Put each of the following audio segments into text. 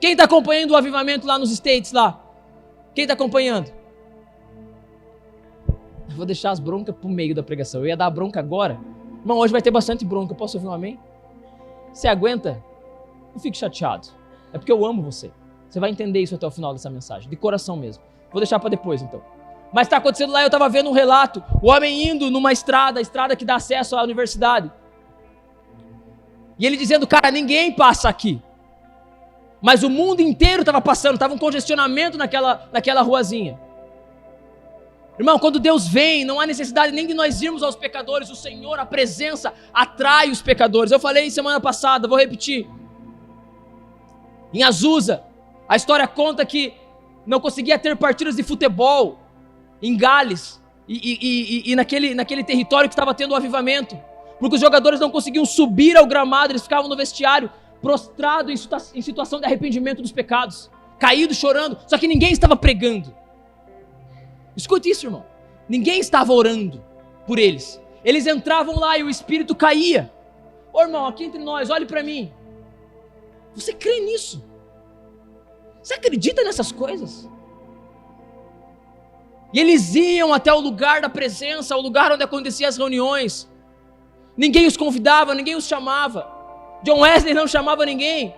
Quem está acompanhando o avivamento lá nos States lá? Quem está acompanhando? Eu vou deixar as broncas pro meio da pregação. Eu ia dar bronca agora. Irmão, hoje vai ter bastante bronca. Posso ouvir um amém? Você aguenta? Não fique chateado. É porque eu amo você. Você vai entender isso até o final dessa mensagem. De coração mesmo. Vou deixar para depois então. Mas está acontecendo lá, eu estava vendo um relato. O homem indo numa estrada, a estrada que dá acesso à universidade. E ele dizendo, cara, ninguém passa aqui. Mas o mundo inteiro estava passando. Estava um congestionamento naquela ruazinha. Irmão, quando Deus vem, não há necessidade nem de nós irmos aos pecadores. O Senhor, a presença, atrai os pecadores. Eu falei semana passada, vou repetir. Em Azusa, a história conta que não conseguia ter partidas de futebol em Gales e naquele território que estava tendo o avivamento, porque os jogadores não conseguiam subir ao gramado, eles ficavam no vestiário, prostrados em situação de arrependimento dos pecados, caídos, chorando, só que ninguém estava pregando. Escute isso, irmão. Ninguém estava orando por eles. Eles entravam lá e o Espírito caía. Ô irmão, aqui entre nós, olhe para mim. Você crê nisso? Você acredita nessas coisas? E eles iam até o lugar da presença, o lugar onde aconteciam as reuniões. Ninguém os convidava, ninguém os chamava. John Wesley não chamava ninguém.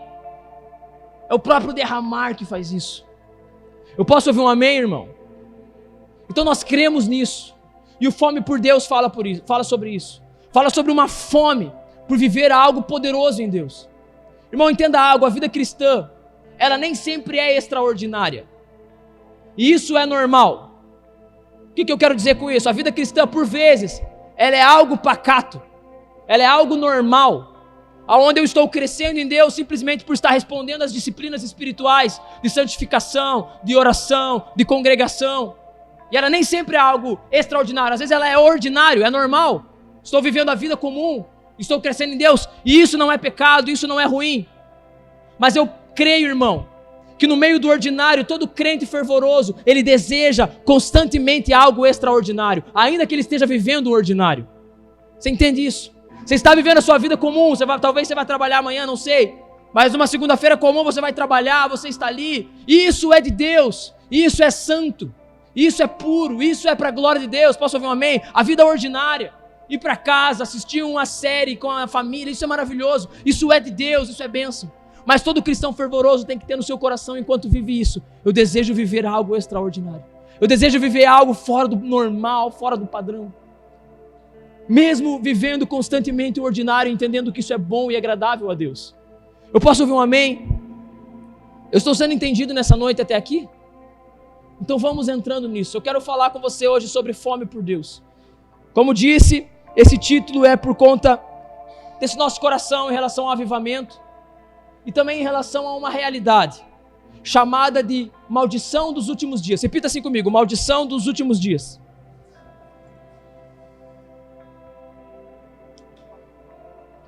É o próprio derramar que faz isso. Eu posso ouvir um amém, irmão? Então nós cremos nisso. E o Fome por Deus fala sobre isso. Fala sobre uma fome por viver algo poderoso em Deus. Irmão, entenda algo, a vida cristã, ela nem sempre é extraordinária. E isso é normal. O que eu quero dizer com isso? A vida cristã, por vezes, ela é algo pacato. Ela é algo normal. Onde eu estou crescendo em Deus simplesmente por estar respondendo às disciplinas espirituais, de santificação, de oração, de congregação. E ela nem sempre é algo extraordinário. Às vezes ela é ordinário, é normal. Estou vivendo a vida comum, estou crescendo em Deus. E isso não é pecado, isso não é ruim. Mas eu creio, irmão, que no meio do ordinário, todo crente fervoroso, ele deseja constantemente algo extraordinário, ainda que ele esteja vivendo o ordinário. Você entende isso? Você está vivendo a sua vida comum, talvez você vai trabalhar amanhã, não sei. Mas numa segunda-feira comum você vai trabalhar, você está ali. Isso é de Deus, isso é santo, isso é puro, isso é para a glória de Deus. Posso ouvir um amém? A vida ordinária, ir para casa, assistir uma série com a família, isso é maravilhoso. Isso é de Deus, isso é bênção. Mas todo cristão fervoroso tem que ter no seu coração, enquanto vive isso, eu desejo viver algo extraordinário. Eu desejo viver algo fora do normal, fora do padrão. Mesmo vivendo constantemente o ordinário, entendendo que isso é bom e agradável a Deus. Eu posso ouvir um amém? Eu estou sendo entendido nessa noite até aqui? Então vamos entrando nisso. Eu quero falar com você hoje sobre fome por Deus. Como disse, esse título é por conta desse nosso coração em relação ao avivamento e também em relação a uma realidade chamada de maldição dos últimos dias. Repita assim comigo: maldição dos últimos dias.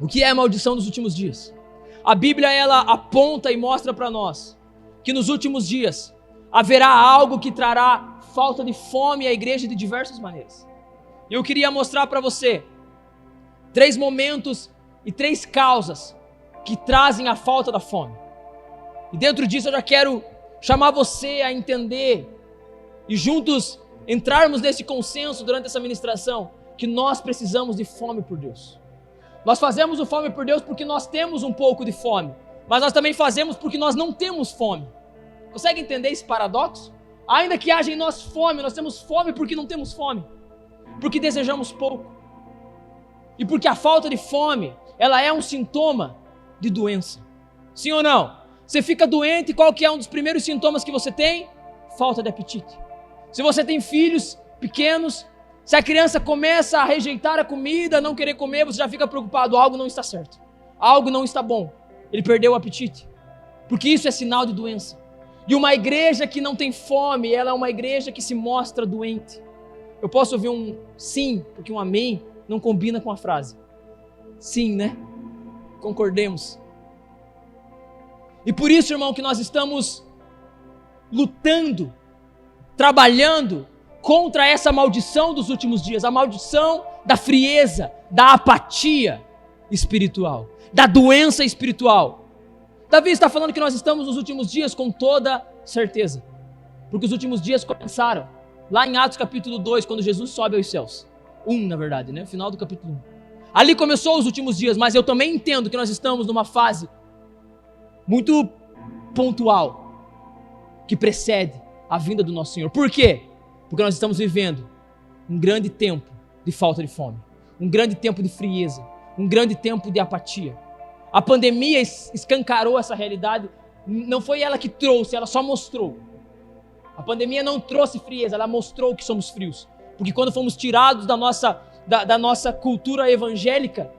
O que é a maldição dos últimos dias? A Bíblia, ela aponta e mostra para nós que nos últimos dias haverá algo que trará falta de fome à igreja de diversas maneiras. E eu queria mostrar para você 3 momentos e 3 causas que trazem a falta da fome. E dentro disso eu já quero chamar você a entender e juntos entrarmos nesse consenso durante essa ministração que nós precisamos de fome por Deus. Nós fazemos o fome por Deus porque nós temos um pouco de fome, mas nós também fazemos porque nós não temos fome. Consegue entender esse paradoxo? Ainda que haja em nós fome, nós temos fome porque não temos fome, porque desejamos pouco. E porque a falta de fome, ela é um sintoma de doença. Sim ou não? Você fica doente, qual que é um dos primeiros sintomas que você tem? Falta de apetite. Se você tem filhos pequenos, se a criança começa a rejeitar a comida, não querer comer, você já fica preocupado, algo não está certo, algo não está bom, ele perdeu o apetite, porque isso é sinal de doença. E uma igreja que não tem fome, ela é uma igreja que se mostra doente. Eu posso ouvir um sim, porque um amém não combina com a frase. Sim, né? Concordemos. E por isso, irmão, que nós estamos lutando, trabalhando contra essa maldição dos últimos dias, a maldição da frieza, da apatia espiritual, da doença espiritual. Davi está falando que nós estamos nos últimos dias com toda certeza. Porque os últimos dias começaram lá em Atos capítulo 2, quando Jesus sobe aos céus. 1, na verdade, né? Final do capítulo 1. Ali começou os últimos dias, mas eu também entendo que nós estamos numa fase muito pontual, que precede a vinda do nosso Senhor. Por quê? Porque nós estamos vivendo um grande tempo de falta de fome, um grande tempo de frieza, um grande tempo de apatia. A pandemia escancarou essa realidade, não foi ela que trouxe, ela só mostrou. A pandemia não trouxe frieza, ela mostrou que somos frios. Porque quando fomos tirados da nossa cultura evangélica,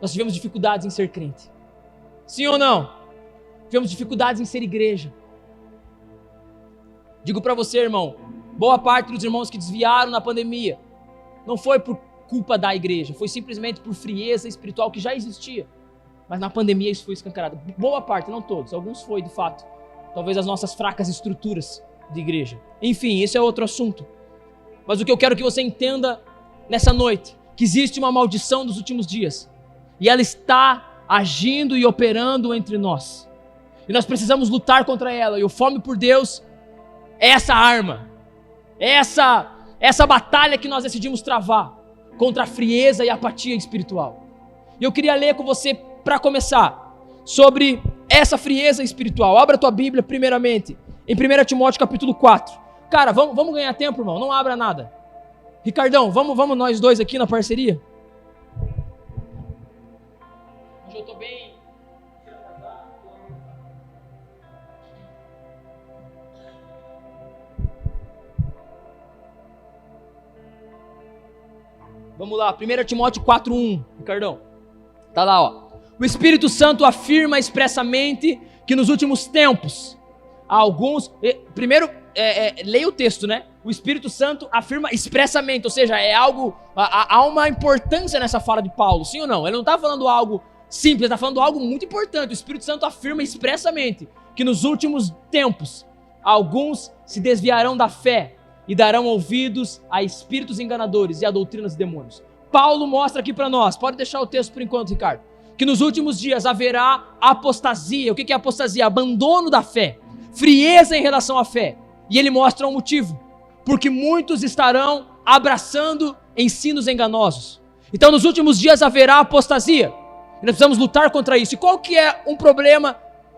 nós tivemos dificuldades em ser crente. Sim ou não? Tivemos dificuldades em ser igreja. Digo para você, irmão, boa parte dos irmãos que desviaram na pandemia não foi por culpa da igreja, foi simplesmente por frieza espiritual que já existia. Mas na pandemia isso foi escancarado. Boa parte, não todos, alguns foi de fato. Talvez as nossas fracas estruturas de igreja. Enfim, esse é outro assunto. Mas o que eu quero que você entenda nessa noite, que existe uma maldição dos últimos dias. E ela está agindo e operando entre nós. E nós precisamos lutar contra ela. E o Fome por Deus é essa arma. É essa batalha que nós decidimos travar contra a frieza e a apatia espiritual. E eu queria ler com você, para começar, sobre essa frieza espiritual. Abra a tua Bíblia primeiramente em 1 Timóteo capítulo 4. Cara, vamos ganhar tempo, irmão, não abra nada. Ricardão, vamos nós dois aqui na parceria? Hoje eu tô bem... Vamos lá, 1 Timóteo 4:1, Ricardão. Tá lá, ó. O Espírito Santo afirma expressamente que nos últimos tempos, alguns... Primeiro, leia o texto, né? O Espírito Santo afirma expressamente, ou seja, é algo... Há uma importância nessa fala de Paulo, sim ou não? Ele não está falando algo simples, ele está falando algo muito importante. O Espírito Santo afirma expressamente que nos últimos tempos, alguns se desviarão da fé e darão ouvidos a espíritos enganadores e a doutrinas de demônios. Paulo mostra aqui para nós, pode deixar o texto por enquanto, Ricardo, que nos últimos dias haverá apostasia. O que é apostasia? Abandono da fé, frieza em relação à fé. E ele mostra um motivo, porque muitos estarão abraçando ensinos enganosos. Então nos últimos dias haverá apostasia, e nós precisamos lutar contra isso. E qual que é um problema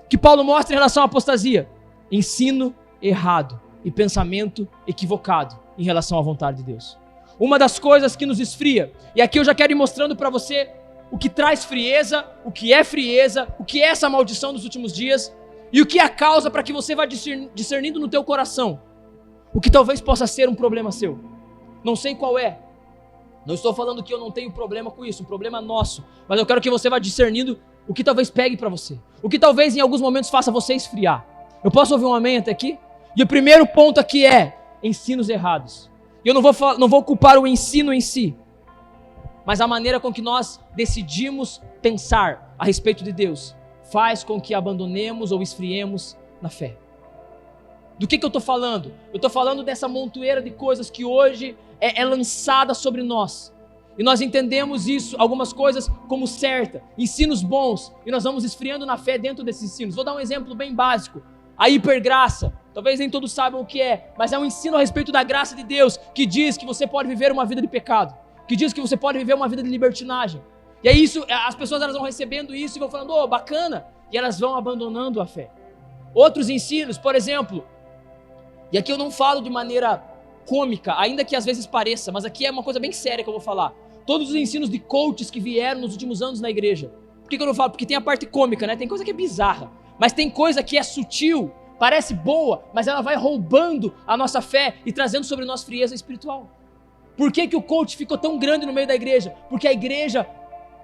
que Paulo mostra em relação à apostasia? Ensino errado e pensamento equivocado em relação à vontade de Deus. Uma das coisas que nos esfria, e aqui eu já quero ir mostrando para você o que traz frieza, o que é essa maldição dos últimos dias, e o que é a causa para que você vá discernindo no teu coração o que talvez possa ser um problema seu. Não sei qual é. Não estou falando que eu não tenho problema com isso, um problema nosso, mas eu quero que você vá discernindo o que talvez pegue para você, o que talvez em alguns momentos faça você esfriar. Eu posso ouvir um amém até aqui? E o primeiro ponto aqui é ensinos errados. E eu não vou culpar o ensino em si, mas a maneira com que nós decidimos pensar a respeito de Deus faz com que abandonemos ou esfriemos na fé. Do que eu estou falando? Eu estou falando dessa montoeira de coisas que hoje é lançada sobre nós. E nós entendemos isso, algumas coisas como certa, ensinos bons, e nós vamos esfriando na fé dentro desses ensinos. Vou dar um exemplo bem básico. A hipergraça, talvez nem todos saibam o que é, mas é um ensino a respeito da graça de Deus, que diz que você pode viver uma vida de pecado, que diz que você pode viver uma vida de libertinagem. E aí as pessoas elas vão recebendo isso e vão falando, bacana, e elas vão abandonando a fé. Outros ensinos, por exemplo, e aqui eu não falo de maneira cômica, ainda que às vezes pareça, mas aqui é uma coisa bem séria que eu vou falar. Todos os ensinos de coaches que vieram nos últimos anos na igreja. Por que eu não falo? Porque tem a parte cômica, né? Tem coisa que é bizarra, mas tem coisa que é sutil, parece boa, mas ela vai roubando a nossa fé e trazendo sobre nós frieza espiritual. Por que o coach ficou tão grande no meio da igreja? Porque a igreja,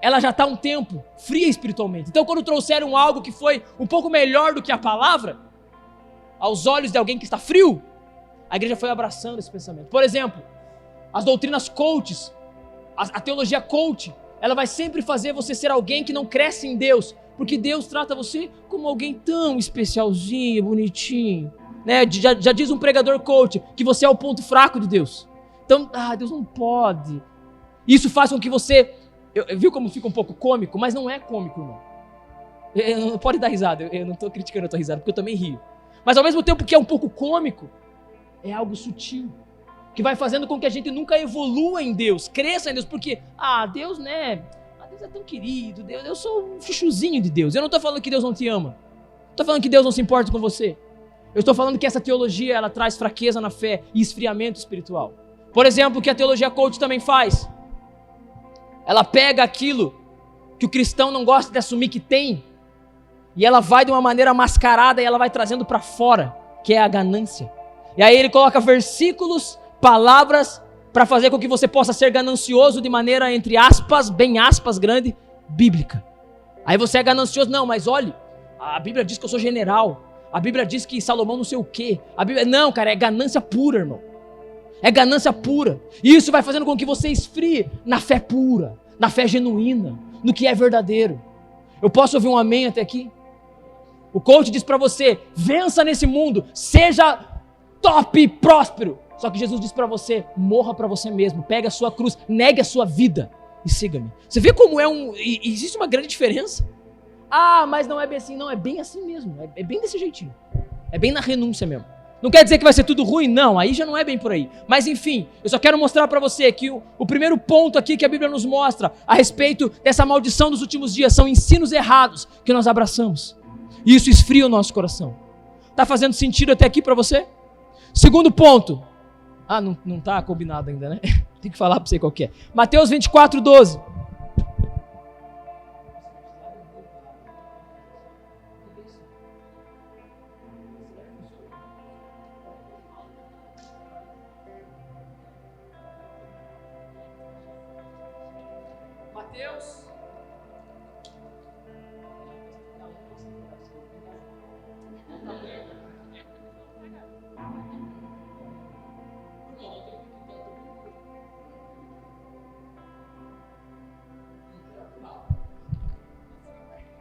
ela já está há um tempo fria espiritualmente. Então quando trouxeram algo que foi um pouco melhor do que a palavra, aos olhos de alguém que está frio, a igreja foi abraçando esse pensamento. Por exemplo, as doutrinas coaches, a teologia coach, ela vai sempre fazer você ser alguém que não cresce em Deus, porque Deus trata você como alguém tão especialzinho, bonitinho, né? Já diz um pregador coach que você é o ponto fraco de Deus. Então, Deus não pode. Isso faz com que você... Viu como fica um pouco cômico? Mas não é cômico, irmão. Não pode dar risada, eu não estou criticando a tua risada, porque eu também rio. Mas ao mesmo tempo que é um pouco cômico, é algo sutil, que vai fazendo com que a gente nunca evolua em Deus, cresça em Deus, porque, Deus, né, Deus é tão querido, Deus, eu sou um chuchuzinho de Deus. Eu não estou falando que Deus não te ama, estou falando que Deus não se importa com você. Eu estou falando que essa teologia, ela traz fraqueza na fé e esfriamento espiritual. Por exemplo, o que a teologia coach também faz, ela pega aquilo que o cristão não gosta de assumir que tem, e ela vai de uma maneira mascarada e ela vai trazendo para fora, que é a ganância. E aí ele coloca versículos, palavras, para fazer com que você possa ser ganancioso de maneira, entre aspas, bem aspas, grande, bíblica. Aí você é ganancioso, não, mas olhe, a Bíblia diz que eu sou general, a Bíblia diz que Salomão não sei o quê, não, cara, é ganância pura, irmão. É ganância pura. E isso vai fazendo com que você esfrie na fé pura, na fé genuína, no que é verdadeiro. Eu posso ouvir um amém até aqui? O coach diz para você, vença nesse mundo, seja top e próspero. Só que Jesus diz para você, morra para você mesmo, pegue a sua cruz, negue a sua vida e siga-me. Você vê como existe uma grande diferença? Mas não é bem assim, não, é bem assim mesmo, é bem desse jeitinho. É bem na renúncia mesmo. Não quer dizer que vai ser tudo ruim, não, aí já não é bem por aí. Mas enfim, eu só quero mostrar para você que o primeiro ponto aqui que a Bíblia nos mostra a respeito dessa maldição dos últimos dias são ensinos errados que nós abraçamos. E isso esfria o nosso coração. Tá fazendo sentido até aqui para você? Segundo ponto. Não tá combinado ainda, né? Tem que falar para você qual que é. Mateus 24:12. Mateus.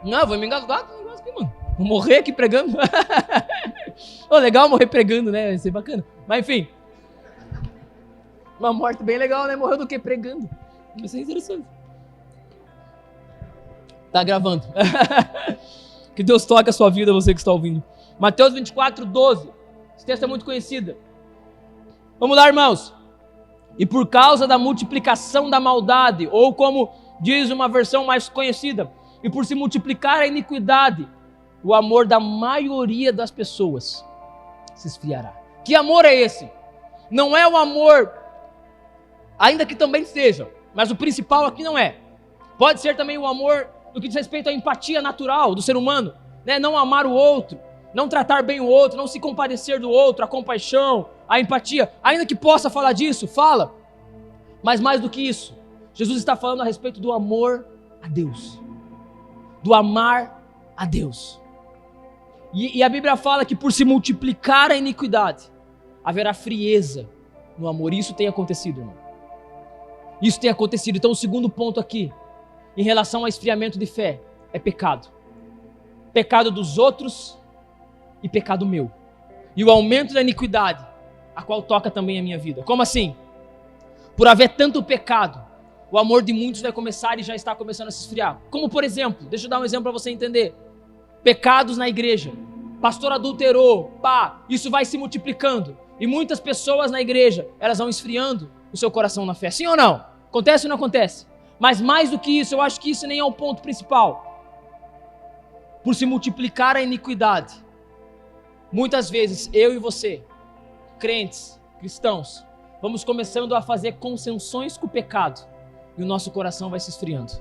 Não, vou me engasgar com o negócio aqui, mano. Vou morrer aqui pregando. Legal morrer pregando, né? Vai ser bacana. Mas enfim. Uma morte bem legal, né? Morreu do que? Pregando. Vai ser interessante. Tá gravando. Que Deus toque a sua vida, você que está ouvindo. Mateus 24:12. Esse texto é muito conhecido. Vamos lá, irmãos. E por causa da multiplicação da maldade, ou como diz uma versão mais conhecida, e por se multiplicar a iniquidade, o amor da maioria das pessoas se esfriará. Que amor é esse? Não é o amor, ainda que também seja, mas o principal aqui não é. Pode ser também o amor no que diz respeito à empatia natural do ser humano, né? Não amar o outro, não tratar bem o outro, não se compadecer do outro, a compaixão, a empatia. Ainda que possa falar disso, fala. Mas mais do que isso, Jesus está falando a respeito do amor a Deus, do amar a Deus. E a Bíblia fala que por se multiplicar a iniquidade, haverá frieza no amor. E isso tem acontecido, irmão. Isso tem acontecido. Então o segundo ponto aqui, em relação ao esfriamento de fé, é pecado. Pecado dos outros e pecado meu. E o aumento da iniquidade, a qual toca também a minha vida. Como assim? Por haver tanto pecado, o amor de muitos vai começar e já está começando a se esfriar. Como por exemplo, deixa eu dar um exemplo para você entender. Pecados na igreja. Pastor adulterou, isso vai se multiplicando. E muitas pessoas na igreja, elas vão esfriando o seu coração na fé. Sim ou não? Acontece ou não acontece? Mas mais do que isso, eu acho que isso nem é o ponto principal. Por se multiplicar a iniquidade, muitas vezes eu e você, crentes, cristãos, vamos começando a fazer concessões com o pecado e o nosso coração vai se esfriando.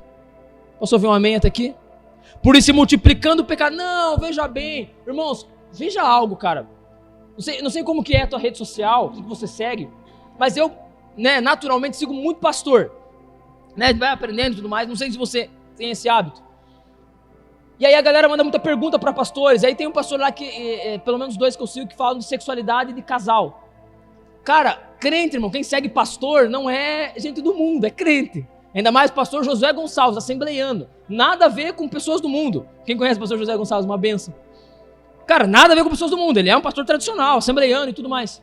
Posso ouvir um amém até aqui? Por ir se multiplicando o pecado. Não, veja bem, irmãos, veja algo, cara. Não sei como que é a tua rede social, o que você segue, mas eu, naturalmente sigo muito pastor, vai aprendendo e tudo mais. Não sei se você tem esse hábito. E aí a galera manda muita pergunta para pastores. Aí tem um pastor lá que, pelo menos 2 que eu sigo, que falam de sexualidade de casal. Cara, crente, irmão, quem segue pastor não é gente do mundo, é crente. Ainda mais pastor Josué Gonçalves, assembleiano. Nada a ver com pessoas do mundo. Quem conhece o pastor Josué Gonçalves? Uma bênção. Cara, nada a ver com pessoas do mundo. Ele é um pastor tradicional, assembleiano e tudo mais.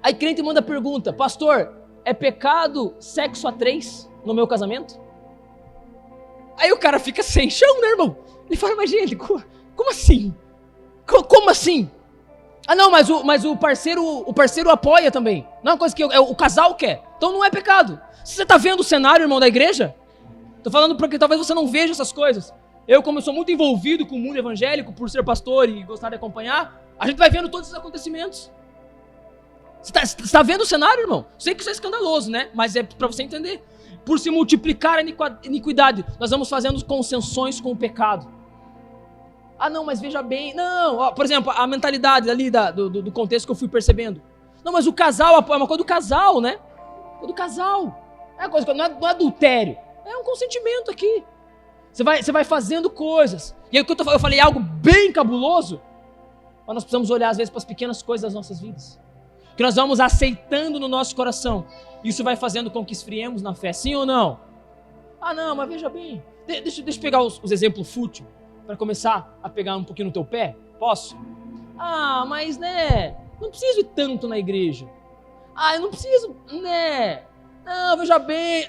Aí crente manda pergunta: pastor, é pecado sexo a 3 no meu casamento? Aí o cara fica sem chão, né, irmão? Ele fala, mas gente, como assim? Como assim? Ah não, mas o parceiro apoia também. Não é uma coisa que o casal quer. Então não é pecado. Você está vendo o cenário, irmão, da igreja? Estou falando porque talvez você não veja essas coisas. Como eu sou muito envolvido com o mundo evangélico, por ser pastor e gostar de acompanhar, a gente vai vendo todos esses acontecimentos. Você está vendo o cenário, irmão? Sei que isso é escandaloso, né? Mas é para você entender. Por se multiplicar a iniquidade, nós vamos fazendo concessões com o pecado. Ah não, mas veja bem. Não, ó, por exemplo, a mentalidade ali do contexto que eu fui percebendo. Não, mas o casal, é uma coisa do casal, né? Do casal. É uma coisa, não é adultério. É um consentimento aqui. Você vai fazendo coisas. E aí eu falei algo bem cabuloso. Mas nós precisamos olhar às vezes para as pequenas coisas das nossas vidas. Que nós vamos aceitando no nosso coração. Isso vai fazendo com que esfriemos na fé. Sim ou não? Ah não, mas veja bem. Deixa eu pegar os exemplos fúteis. Para começar a pegar um pouquinho no teu pé. Posso? Ah, mas né, não preciso ir tanto na igreja. Ah, eu não preciso, né? Não, veja bem.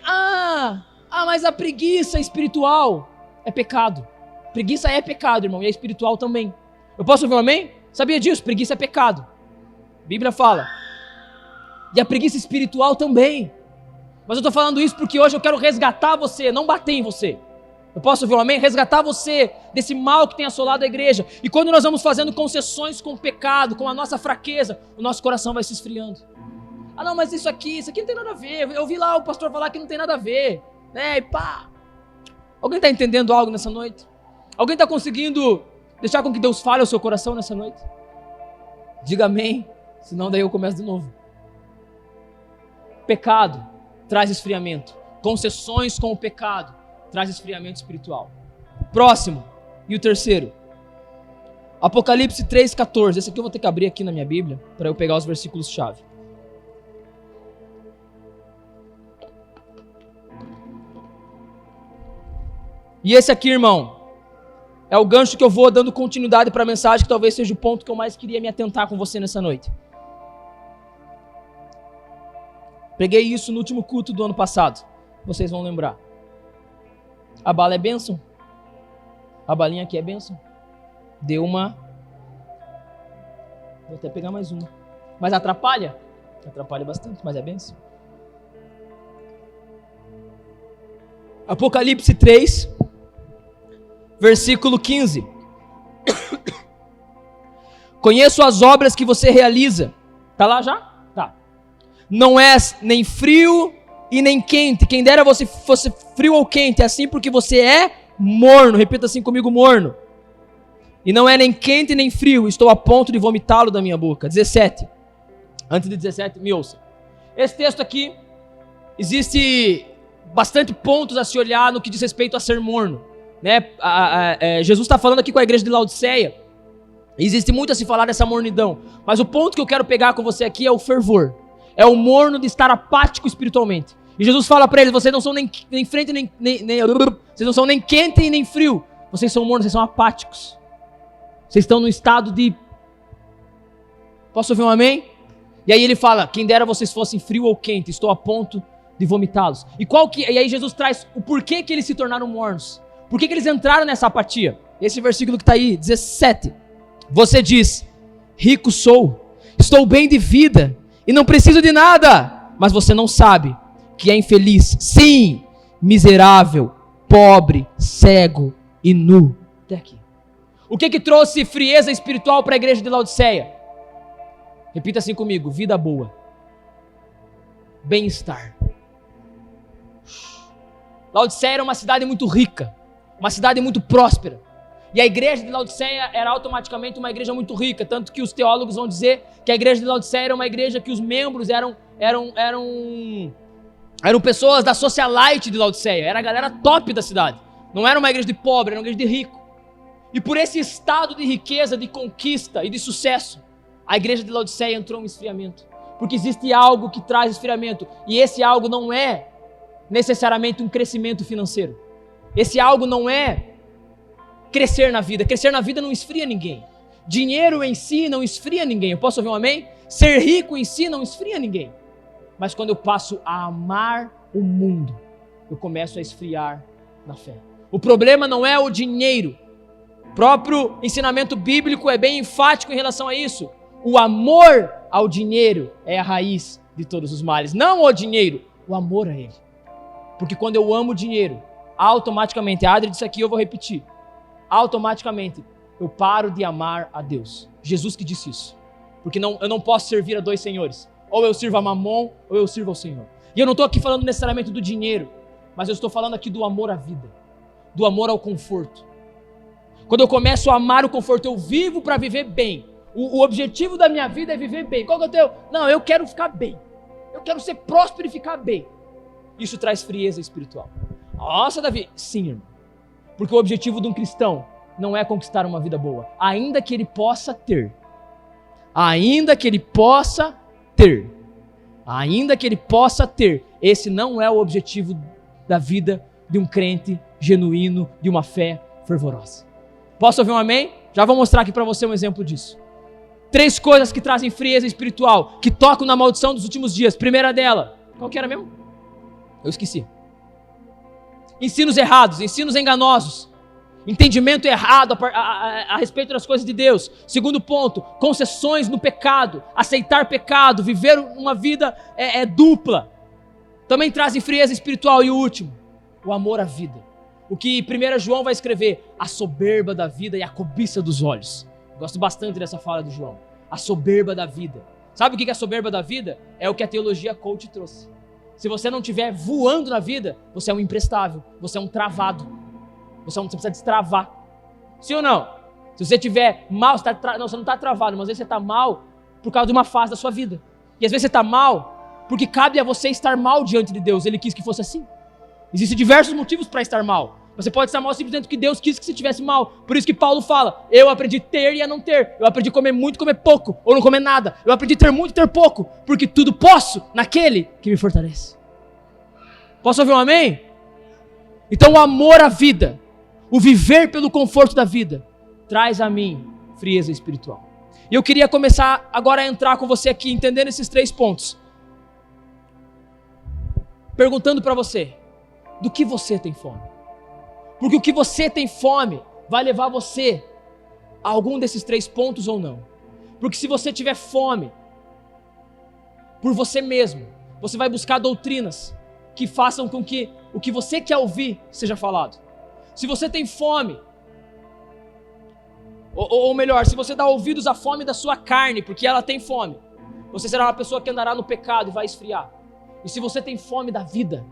Mas a preguiça espiritual é pecado. Preguiça é pecado, irmão, e é espiritual também. Eu posso ouvir um amém? Sabia disso? Preguiça é pecado. A Bíblia fala. E a preguiça espiritual também. Mas eu estou falando isso porque hoje eu quero resgatar você, não bater em você. Eu posso ouvir um amém? Resgatar você desse mal que tem assolado a igreja. E quando nós vamos fazendo concessões com o pecado, com a nossa fraqueza, o nosso coração vai se esfriando. Ah não, mas isso aqui não tem nada a ver. Eu ouvi lá o pastor falar que não tem nada a ver. Né? E pá. Alguém está entendendo algo nessa noite? Alguém está conseguindo deixar com que Deus fale ao seu coração nessa noite? Diga amém. Senão daí eu começo de novo. Pecado traz esfriamento. Concessões com o pecado traz esfriamento espiritual. Próximo. E o terceiro. Apocalipse 3,14. Esse aqui eu vou ter que abrir aqui na minha Bíblia para eu pegar os versículos-chave. E esse aqui, irmão, é o gancho que eu vou dando continuidade para a mensagem, que talvez seja o ponto que eu mais queria me atentar com você nessa noite. Preguei isso no último culto do ano passado. Vocês vão lembrar. A bala é bênção. A balinha aqui é bênção. Deu uma... Vou até pegar mais uma. Mas atrapalha? Atrapalha bastante, mas é bênção. Apocalipse 3, versículo 15. Conheço as obras que você realiza. Tá lá já? Tá. Não és nem frio e nem quente. Quem dera você fosse frio ou quente, assim porque você é morno. Repita assim comigo, morno. E não é nem quente nem frio. Estou a ponto de vomitá-lo da minha boca. 17. Antes de 17, me ouça. Esse texto aqui, existe bastante pontos a se olhar no que diz respeito a ser morno. Né? Jesus está falando aqui com a igreja de Laodiceia. Existe muito a se falar dessa mornidão. Mas o ponto que eu quero pegar com você aqui é o fervor. É o morno de estar apático espiritualmente. E Jesus fala para eles, vocês não são nem frente, vocês não são nem quente e nem frio. Vocês são mornos, vocês são apáticos. Vocês estão no estado de... Posso ouvir um amém? E aí ele fala, quem dera vocês fossem frio ou quente, estou a ponto de vomitá-los. E aí Jesus traz o porquê que eles se tornaram mornos. Por que eles entraram nessa apatia? Esse versículo que está aí, 17. Você diz, rico sou, estou bem de vida e não preciso de nada. Mas você não sabe que é infeliz, sim, miserável, pobre, cego e nu. Até aqui. O que trouxe frieza espiritual para a igreja de Laodiceia? Repita assim comigo, vida boa, bem-estar. Laodiceia era uma cidade muito rica, uma cidade muito próspera. E a igreja de Laodiceia era automaticamente uma igreja muito rica, tanto que os teólogos vão dizer que a igreja de Laodiceia era uma igreja que os membros eram pessoas da socialite de Laodiceia, era a galera top da cidade. Não era uma igreja de pobre, era uma igreja de rico. E por esse estado de riqueza, de conquista e de sucesso, a igreja de Laodiceia entrou em esfriamento. Porque existe algo que traz esfriamento, e esse algo não é necessariamente um crescimento financeiro. Esse algo não é crescer na vida. Crescer na vida não esfria ninguém. Dinheiro em si não esfria ninguém. Eu posso ouvir um amém? Ser rico em si não esfria ninguém. Mas quando eu passo a amar o mundo, eu começo a esfriar na fé. O problema não é o dinheiro. O próprio ensinamento bíblico é bem enfático em relação a isso. O amor ao dinheiro é a raiz de todos os males. Não o dinheiro, o amor a ele. Porque quando eu amo o dinheiro, automaticamente, a Adri disse aqui, eu vou repetir, automaticamente eu paro de amar a Deus. Jesus que disse isso. Porque eu não posso servir a dois senhores. Ou eu sirvo a Mamon, ou eu sirvo ao Senhor. E eu não estou aqui falando necessariamente do dinheiro, mas eu estou falando aqui do amor à vida, do amor ao conforto. Quando eu começo a amar o conforto, eu vivo para viver bem. O objetivo da minha vida é viver bem. Qual que é o teu? Não, eu quero ficar bem. Eu quero ser próspero e ficar bem. Isso traz frieza espiritual. Nossa, Davi. Sim, irmão. Porque o objetivo de um cristão não é conquistar uma vida boa. Ainda que ele possa ter. Ainda que ele possa ter. Ainda que ele possa ter. Esse não é o objetivo da vida de um crente genuíno, de uma fé fervorosa. Posso ouvir um amém? Já vou mostrar aqui para você um exemplo disso. 3 coisas que trazem frieza espiritual, que tocam na maldição dos últimos dias. Primeira dela, qual que era mesmo? Eu esqueci. Ensinos errados, ensinos enganosos. Entendimento errado a respeito das coisas de Deus. Segundo ponto, concessões no pecado. Aceitar pecado, viver uma vida dupla. Também trazem frieza espiritual. E o último, o amor à vida. O que 1 João vai escrever, a soberba da vida e a cobiça dos olhos. Gosto bastante dessa fala do João. A soberba da vida. Sabe o que é a soberba da vida? É o que a teologia coach trouxe. Se você não estiver voando na vida, você é um imprestável, você é um travado. Você precisa destravar. Sim ou não? Se você estiver mal, você não está travado, mas às vezes você está mal por causa de uma fase da sua vida. E às vezes você está mal porque cabe a você estar mal diante de Deus. Ele quis que fosse assim. Existem diversos motivos para estar mal. Você pode estar mal simplesmente porque Deus quis que você estivesse mal. Por isso que Paulo fala, eu aprendi ter e a não ter. Eu aprendi comer muito e comer pouco, ou não comer nada. Eu aprendi ter muito e ter pouco, porque tudo posso naquele que me fortalece. Posso ouvir um amém? Então o amor à vida, o viver pelo conforto da vida, traz a mim frieza espiritual. E eu queria começar agora a entrar com você aqui, entendendo esses 3 pontos. Perguntando para você, do que você tem fome? Porque o que você tem fome vai levar você a algum desses 3 pontos ou não. Porque se você tiver fome por você mesmo, você vai buscar doutrinas que façam com que o que você quer ouvir seja falado. Se você tem fome, ou melhor, se você dá ouvidos à fome da sua carne, porque ela tem fome, você será uma pessoa que andará no pecado e vai esfriar. E se você tem fome da vida,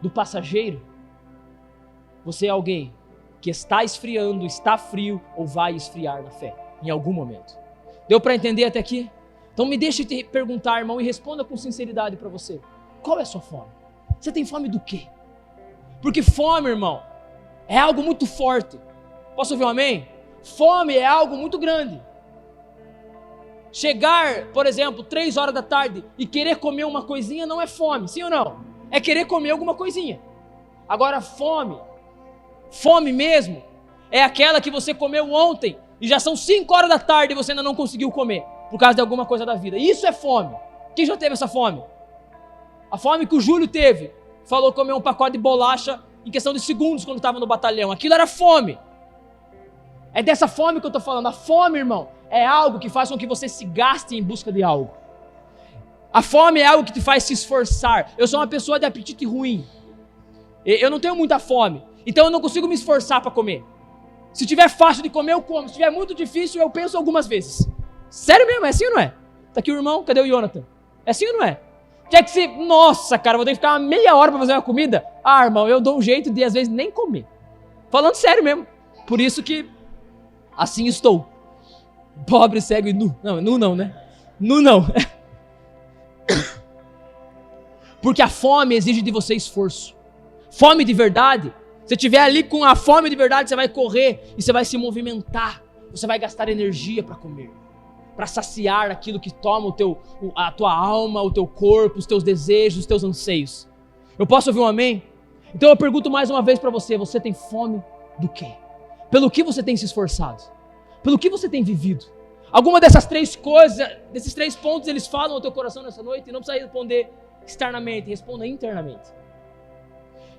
do passageiro, você é alguém que está esfriando, está frio ou vai esfriar na fé, em algum momento. Deu para entender até aqui? Então me deixe te perguntar, irmão, e responda com sinceridade para você. Qual é a sua fome? Você tem fome do quê? Porque fome, irmão, é algo muito forte. Posso ouvir um amém? Fome é algo muito grande. Chegar, por exemplo, 3 horas da tarde e querer comer uma coisinha não é fome, sim ou não? É querer comer alguma coisinha. Agora fome mesmo, é aquela que você comeu ontem e já são 5 horas da tarde e você ainda não conseguiu comer, por causa de alguma coisa da vida. Isso é fome. Quem já teve essa fome? A fome que o Júlio teve, falou comer um pacote de bolacha em questão de segundos quando estava no batalhão. Aquilo era fome. É dessa fome que eu estou falando. A fome, irmão, é algo que faz com que você se gaste em busca de algo. A fome é algo que te faz se esforçar. Eu sou uma pessoa de apetite ruim. Eu não tenho muita fome, então eu não consigo me esforçar para comer. Se tiver fácil de comer, eu como. Se tiver muito difícil, eu penso algumas vezes. Sério mesmo, é assim ou não é? Tá aqui o irmão, cadê o Jonathan? É assim ou não é? Quer que se... Nossa, cara, vou ter que ficar uma meia hora para fazer uma comida? Ah, irmão, eu dou um jeito de às vezes nem comer. Falando sério mesmo. Por isso que assim estou. Pobre, cego e nu. Não, nu não, né? Nu não. Porque a fome exige de você esforço. Fome de verdade. Se estiver ali com a fome de verdade, você vai correr e você vai se movimentar. Você vai gastar energia para comer, para saciar aquilo que toma a tua alma, o teu corpo, os teus desejos, os teus anseios. Eu posso ouvir um amém? Então eu pergunto mais uma vez para você, você tem fome do quê? Pelo que você tem se esforçado? Pelo que você tem vivido? Alguma dessas 3 coisas, desses 3 pontos, eles falam ao teu coração nessa noite e não precisa responder externamente, responda internamente.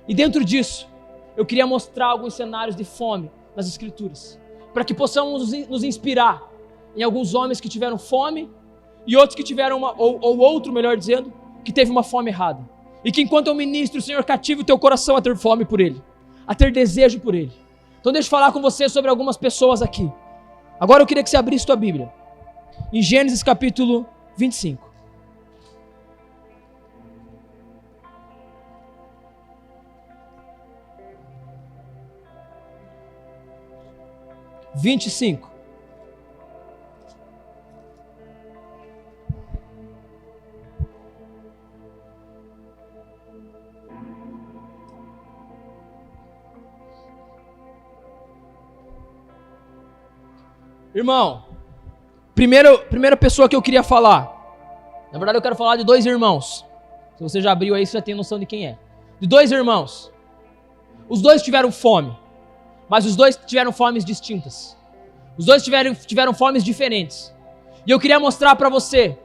E dentro disso, eu queria mostrar alguns cenários de fome nas Escrituras. para que possamos nos inspirar em alguns homens que tiveram fome e outros que tiveram ou outro, melhor dizendo, que teve uma fome errada. E que enquanto eu ministro, o Senhor cative o teu coração a ter fome por Ele, a ter desejo por Ele. Então deixa eu falar com você sobre algumas pessoas aqui. Agora eu queria que você abrisse tua Bíblia em Gênesis capítulo 25. Irmão, primeira pessoa que eu queria falar. Na verdade eu quero falar de dois irmãos. Se você já abriu aí, você já tem noção de quem é. De dois irmãos. Os dois tiveram fome, mas os dois tiveram fomes distintas. Os dois tiveram fomes diferentes. E eu queria mostrar para você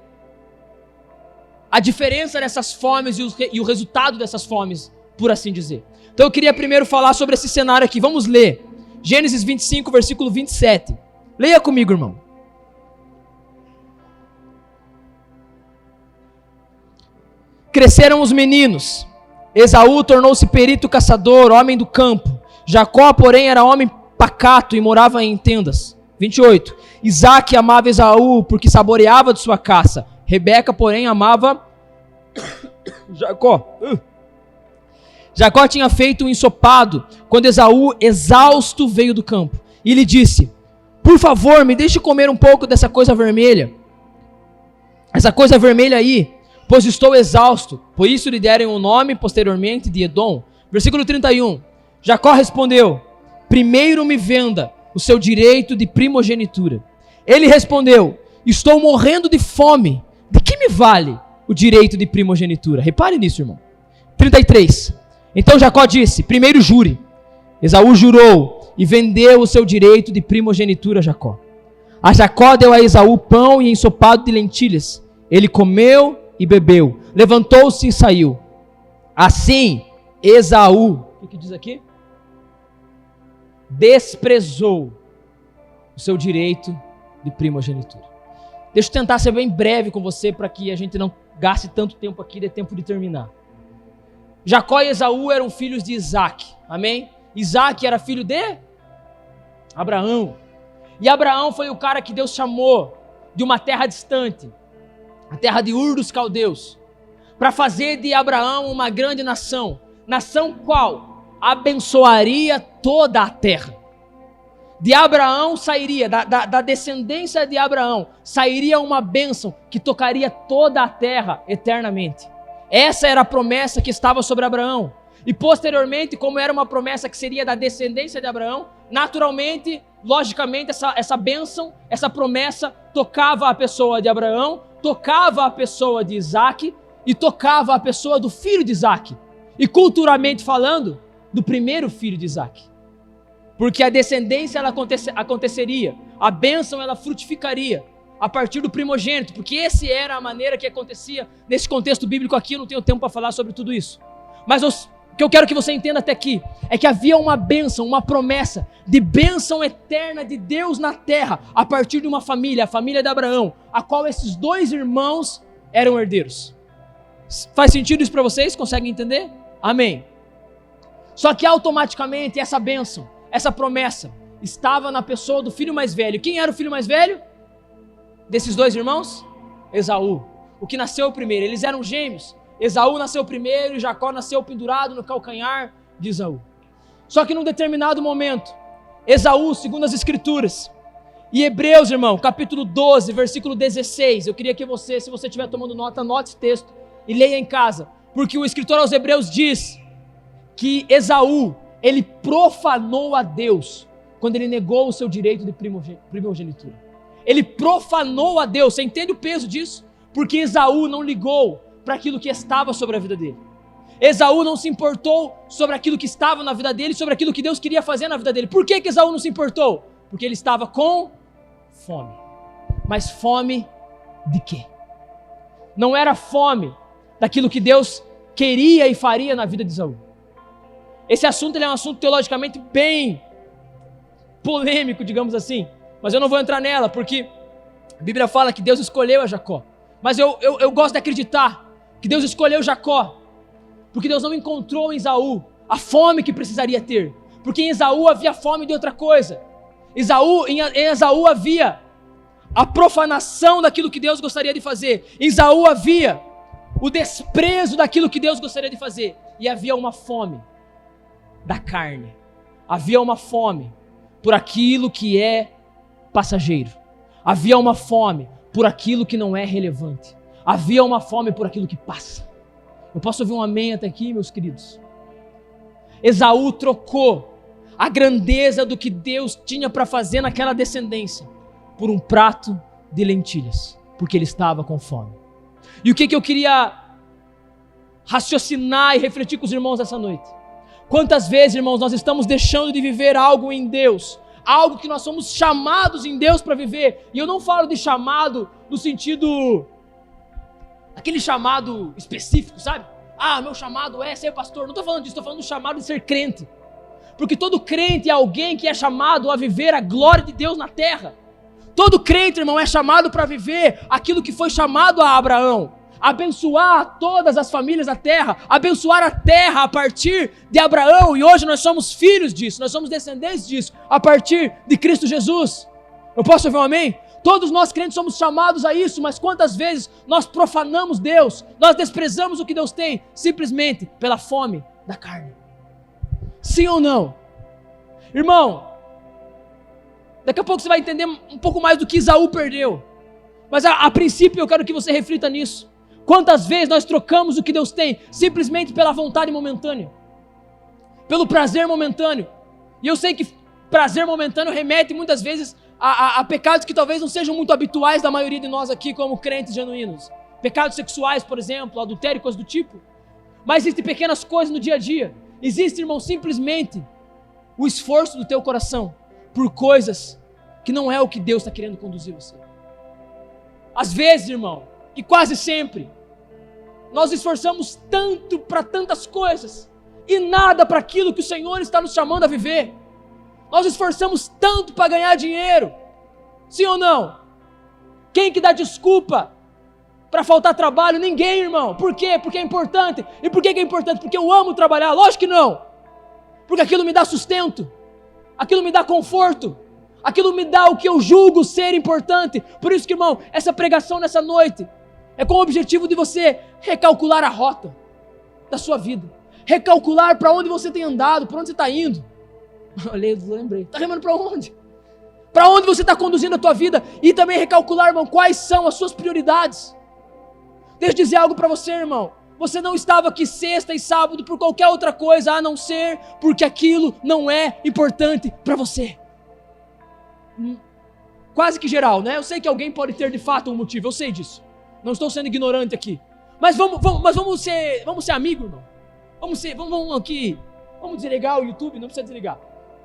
a diferença dessas fomes e o resultado dessas fomes, por assim dizer. Então eu queria primeiro falar sobre esse cenário aqui. Vamos ler Gênesis 25, versículo 27. Leia comigo, irmão. Cresceram os meninos. Esaú tornou-se perito caçador, homem do campo. Jacó, porém, era homem pacato e morava em tendas. 28. Isaque amava Esaú porque saboreava de sua caça. Rebeca, porém, amava Jacó. Jacó tinha feito um ensopado quando Esaú, exausto, veio do campo. E lhe disse: por favor, me deixe comer um pouco dessa coisa vermelha. Essa coisa vermelha aí, pois estou exausto. Por isso lhe deram o nome posteriormente de Edom. Versículo 31. Jacó respondeu: primeiro me venda o seu direito de primogenitura. Ele respondeu: estou morrendo de fome. De que me vale o direito de primogenitura? Repare nisso, irmão. 33. Então Jacó disse: primeiro jure. Esaú jurou e vendeu o seu direito de primogenitura a Jacó. A Jacó deu a Esaú pão e ensopado de lentilhas. Ele comeu e bebeu. Levantou-se e saiu. Assim, Esaú, o que diz aqui? Desprezou o seu direito de primogenitura. Deixa eu tentar ser bem breve com você para que a gente não gaste tanto tempo aqui, dê tempo de terminar. Jacó e Esaú eram filhos de Isaque, amém? Isaque era filho de Abraão. E Abraão foi o cara que Deus chamou de uma terra distante, a terra de Ur dos Caldeus, para fazer de Abraão uma grande nação. Nação qual abençoaria toda a terra. De Abraão sairia, da descendência de Abraão, sairia uma bênção que tocaria toda a terra eternamente. Essa era a promessa que estava sobre Abraão. E posteriormente, como era uma promessa que seria da descendência de Abraão, naturalmente, logicamente, essa bênção, essa promessa tocava a pessoa de Abraão, tocava a pessoa de Isaque e tocava a pessoa do filho de Isaque. E culturalmente falando, do primeiro filho de Isaque. Porque a descendência ela aconteceria, a bênção ela frutificaria a partir do primogênito, porque essa era a maneira que acontecia nesse contexto bíblico aqui. Eu não tenho tempo para falar sobre tudo isso. Mas o que eu quero que você entenda até aqui é que havia uma bênção, uma promessa de bênção eterna de Deus na terra, a partir de uma família, a família de Abraão, a qual esses dois irmãos eram herdeiros. Faz sentido isso para vocês? Conseguem entender? Amém. Só que automaticamente essa bênção, essa promessa, estava na pessoa do filho mais velho. Quem era o filho mais velho desses dois irmãos? Esaú, o que nasceu primeiro. Eles eram gêmeos. Esaú nasceu primeiro e Jacó nasceu pendurado no calcanhar de Esaú. Só que num determinado momento, Esaú, segundo as escrituras, e Hebreus, irmão, capítulo 12, versículo 16, eu queria que você, se você estiver tomando nota, anote esse texto e leia em casa, porque o escritor aos Hebreus diz que Esaú, ele profanou a Deus quando ele negou o seu direito de primogenitura. Ele profanou a Deus. Você entende o peso disso? Porque Esaú não ligou para aquilo que estava sobre a vida dele. Esaú não se importou sobre aquilo que estava na vida dele, sobre aquilo que Deus queria fazer na vida dele. Por que Esaú não se importou? Porque ele estava com fome. Mas fome de quê? Não era fome daquilo que Deus queria e faria na vida de Esaú. Esse assunto ele é um assunto teologicamente bem polêmico, digamos assim. Mas eu não vou entrar nela, porque a Bíblia fala que Deus escolheu a Jacó. Mas eu gosto de acreditar que Deus escolheu Jacó, porque Deus não encontrou em Esaú a fome que precisaria ter. Porque em Esaú havia fome de outra coisa. Em Esaú havia a profanação daquilo que Deus gostaria de fazer. Em Esaú havia o desprezo daquilo que Deus gostaria de fazer. E havia uma fome da carne. Havia uma fome por aquilo que é passageiro. Havia uma fome por aquilo que não é relevante. Havia uma fome por aquilo que passa. Eu posso ouvir um amém até aqui, meus queridos? Esaú trocou a grandeza do que Deus tinha para fazer naquela descendência por um prato de lentilhas, porque ele estava com fome. E o que eu queria raciocinar e refletir com os irmãos essa noite? Quantas vezes, irmãos, nós estamos deixando de viver algo em Deus, algo que nós somos chamados em Deus para viver? E eu não falo de chamado no sentido, aquele chamado específico, sabe? Meu chamado é ser pastor. Não estou falando disso, estou falando do chamado de ser crente. Porque todo crente é alguém que é chamado a viver a glória de Deus na terra. Todo crente, irmão, é chamado para viver aquilo que foi chamado a Abraão. Abençoar todas as famílias da terra. Abençoar a terra a partir de Abraão. E hoje nós somos filhos disso. Nós somos descendentes disso. A partir de Cristo Jesus. Eu posso ouvir um amém? Todos nós crentes somos chamados a isso. Mas quantas vezes nós profanamos Deus? Nós desprezamos o que Deus tem. Simplesmente pela fome da carne. Sim ou não? Irmão, daqui a pouco você vai entender um pouco mais do que Esaú perdeu. Mas a princípio eu quero que você reflita nisso. Quantas vezes nós trocamos o que Deus tem simplesmente pela vontade momentânea, pelo prazer momentâneo? E eu sei que prazer momentâneo remete muitas vezes a pecados que talvez não sejam muito habituais da maioria de nós aqui como crentes genuínos. Pecados sexuais, por exemplo, adultério, coisas do tipo. Mas existem pequenas coisas no dia a dia. Existe, irmão, simplesmente o esforço do teu coração por coisas que não é o que Deus está querendo conduzir você. Às vezes, irmão, e quase sempre, nós esforçamos tanto para tantas coisas e nada para aquilo que o Senhor está nos chamando a viver. Nós esforçamos tanto para ganhar dinheiro, sim ou não? Quem que dá desculpa para faltar trabalho? Ninguém, irmão. Por quê? Porque é importante. E por que é importante? Porque eu amo trabalhar. Lógico que não. Porque aquilo me dá sustento, aquilo me dá conforto, aquilo me dá o que eu julgo ser importante. Por isso que, irmão, essa pregação nessa noite é com o objetivo de você recalcular a rota da sua vida, recalcular para onde você tem andado, para onde você está indo. Lembrei, está remando para onde? Para onde você está conduzindo a tua vida? E também recalcular, irmão, quais são as suas prioridades. Deixa eu dizer algo para você, irmão. Você não estava aqui sexta e sábado por qualquer outra coisa, a não ser porque aquilo não é importante para você. Quase que geral, né? Eu sei que alguém pode ter de fato um motivo, eu sei disso. Não estou sendo ignorante aqui. Mas vamos ser amigos, irmão. Vamos desligar o YouTube, não precisa desligar.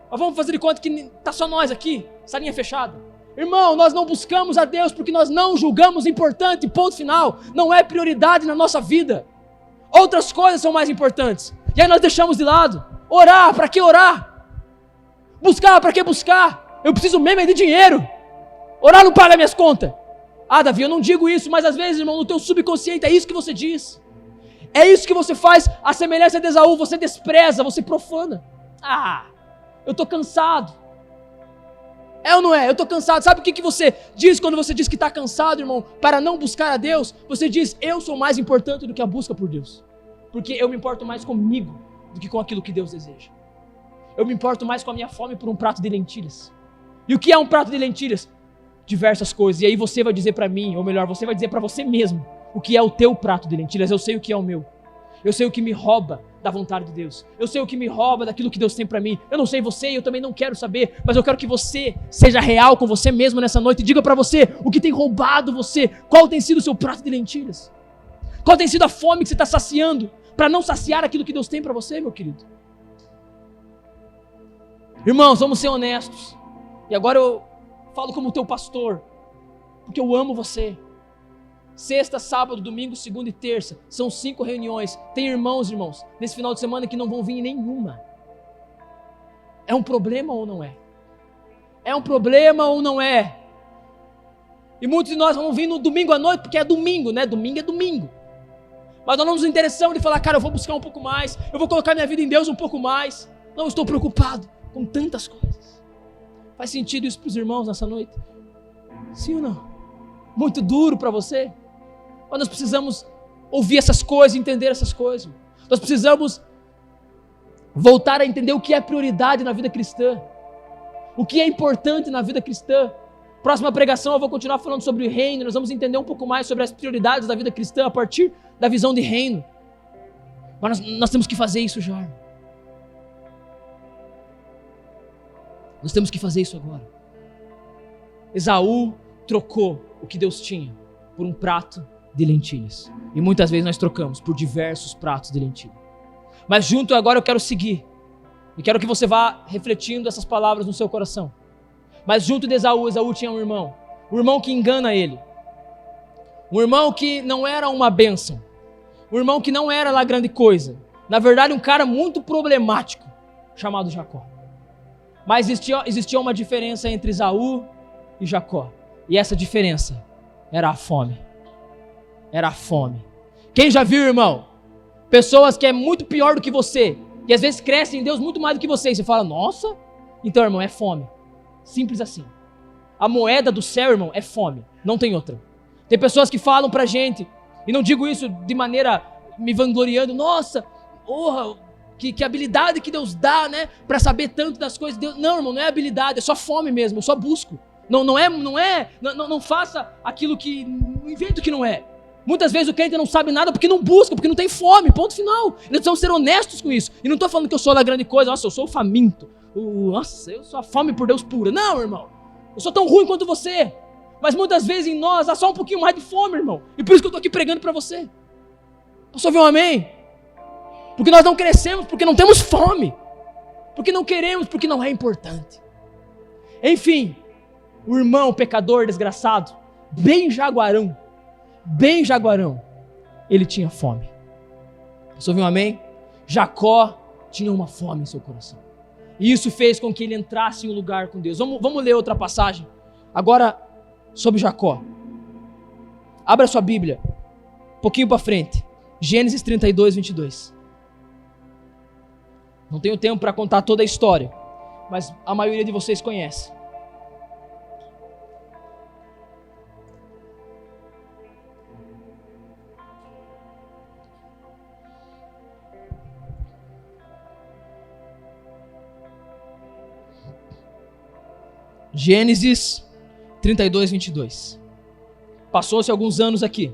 Mas vamos fazer de conta que está só nós aqui, salinha fechada. Irmão, nós não buscamos a Deus porque nós não julgamos importante, ponto final. Não é prioridade na nossa vida. Outras coisas são mais importantes. E aí nós deixamos de lado. Orar, para que orar? Buscar, para que buscar? Eu preciso mesmo de dinheiro. Orar não paga minhas contas. Davi, eu não digo isso, mas às vezes, irmão, no teu subconsciente é isso que você diz. É isso que você faz, a semelhança de Esaú, você despreza, você profana. Eu estou cansado. É ou não é? Eu estou cansado. Sabe o que você diz quando você diz que está cansado, irmão? Para não buscar a Deus, você diz, eu sou mais importante do que a busca por Deus. Porque eu me importo mais comigo do que com aquilo que Deus deseja. Eu me importo mais com a minha fome por um prato de lentilhas. E o que é um prato de lentilhas? Diversas coisas. E aí você vai dizer para mim, ou melhor, você vai dizer para você mesmo, o que é o teu prato de lentilhas. Eu sei o que é o meu. Eu sei o que me rouba da vontade de Deus. Eu sei o que me rouba daquilo que Deus tem para mim. Eu não sei você e eu também não quero saber, mas eu quero que você seja real com você mesmo nessa noite. Diga para você o que tem roubado você. Qual tem sido o seu prato de lentilhas? Qual tem sido a fome que você está saciando para não saciar aquilo que Deus tem para você, meu querido? Irmãos, vamos ser honestos. E agora eu falo como teu pastor, porque eu amo você. Sexta, sábado, domingo, segunda e terça. São 5 reuniões. Tem irmãos, nesse final de semana que não vão vir em nenhuma. É um problema ou não é? É um problema ou não é? E muitos de nós vamos vir no domingo à noite, porque é domingo, né? Domingo é domingo. Mas nós não nos interessamos de falar, cara, eu vou buscar um pouco mais, eu vou colocar minha vida em Deus um pouco mais. Não estou preocupado com tantas coisas. Faz sentido isso para os irmãos nessa noite? Sim ou não? Muito duro para você? Mas nós precisamos ouvir essas coisas, entender essas coisas. Nós precisamos voltar a entender o que é prioridade na vida cristã. O que é importante na vida cristã. Próxima pregação eu vou continuar falando sobre o reino. Nós vamos entender um pouco mais sobre as prioridades da vida cristã a partir da visão de reino. Mas nós temos que fazer isso já. Nós temos que fazer isso agora. Esaú trocou o que Deus tinha por um prato de lentilhas. E muitas vezes nós trocamos por diversos pratos de lentilha. Mas junto agora eu quero seguir. E quero que você vá refletindo essas palavras no seu coração. Mas junto de Esaú, Esaú tinha um irmão. Um irmão que engana ele. Um irmão que não era uma bênção. Um irmão que não era lá grande coisa. Na verdade, um cara muito problemático, chamado Jacó. Mas existia uma diferença entre Esaú e Jacó. E essa diferença era a fome. Era a fome. Quem já viu, irmão? Pessoas que é muito pior do que você. E às vezes crescem em Deus muito mais do que você. E você fala, nossa, então, irmão, é fome. Simples assim. A moeda do céu, irmão, é fome. Não tem outra. Tem pessoas que falam pra gente, e não digo isso de maneira me vangloriando, nossa, porra, que habilidade que Deus dá, né? Pra saber tanto das coisas de Deus. Não, irmão, não é habilidade, é só fome mesmo, eu só busco. Não faça aquilo que, não invento o que não é. Muitas vezes o crente não sabe nada porque não busca, porque não tem fome, ponto final. Nós precisamos ser honestos com isso. E não estou falando que eu sou lá grande coisa, nossa, eu sou faminto. Nossa, eu sou a fome por Deus pura. Não, irmão, eu sou tão ruim quanto você. Mas muitas vezes em nós há só um pouquinho mais de fome, irmão. E por isso que eu estou aqui pregando para você. Posso ouvir um amém? Porque nós não crescemos, porque não temos fome. Porque não queremos, porque não é importante. Enfim, o irmão pecador desgraçado, bem jaguarão, ele tinha fome. Você ouviu um amém? Jacó tinha uma fome em seu coração. E isso fez com que ele entrasse em um lugar com Deus. Vamos ler outra passagem. Agora, sobre Jacó. Abra sua Bíblia. Um pouquinho para frente. Gênesis 32, 22. Não tenho tempo para contar toda a história. Mas a maioria de vocês conhece. Gênesis 32, 22. Passou-se alguns anos aqui.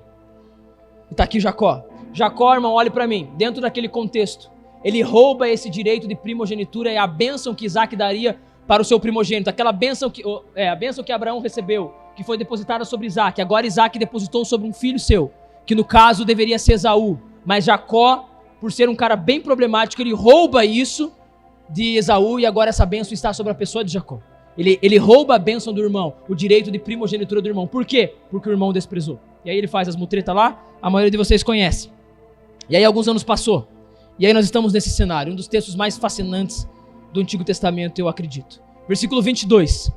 E está aqui Jacó. Jacó, irmão, olhe para mim. Dentro daquele contexto, ele rouba esse direito de primogenitura e a bênção que Isaac daria para o seu primogênito. Aquela bênção a bênção que Abraão recebeu, que foi depositada sobre Isaac. Agora Isaac depositou sobre um filho seu, que no caso deveria ser Esaú. Mas Jacó, por ser um cara bem problemático, ele rouba isso de Esaú e agora essa bênção está sobre a pessoa de Jacó. Ele rouba a bênção do irmão, o direito de primogenitura do irmão. Por quê? Porque o irmão desprezou. E aí ele faz as mutretas lá, a maioria de vocês conhece. E aí alguns anos passou. E aí nós estamos nesse cenário, um dos textos mais fascinantes do Antigo Testamento, eu acredito. Versículo 22.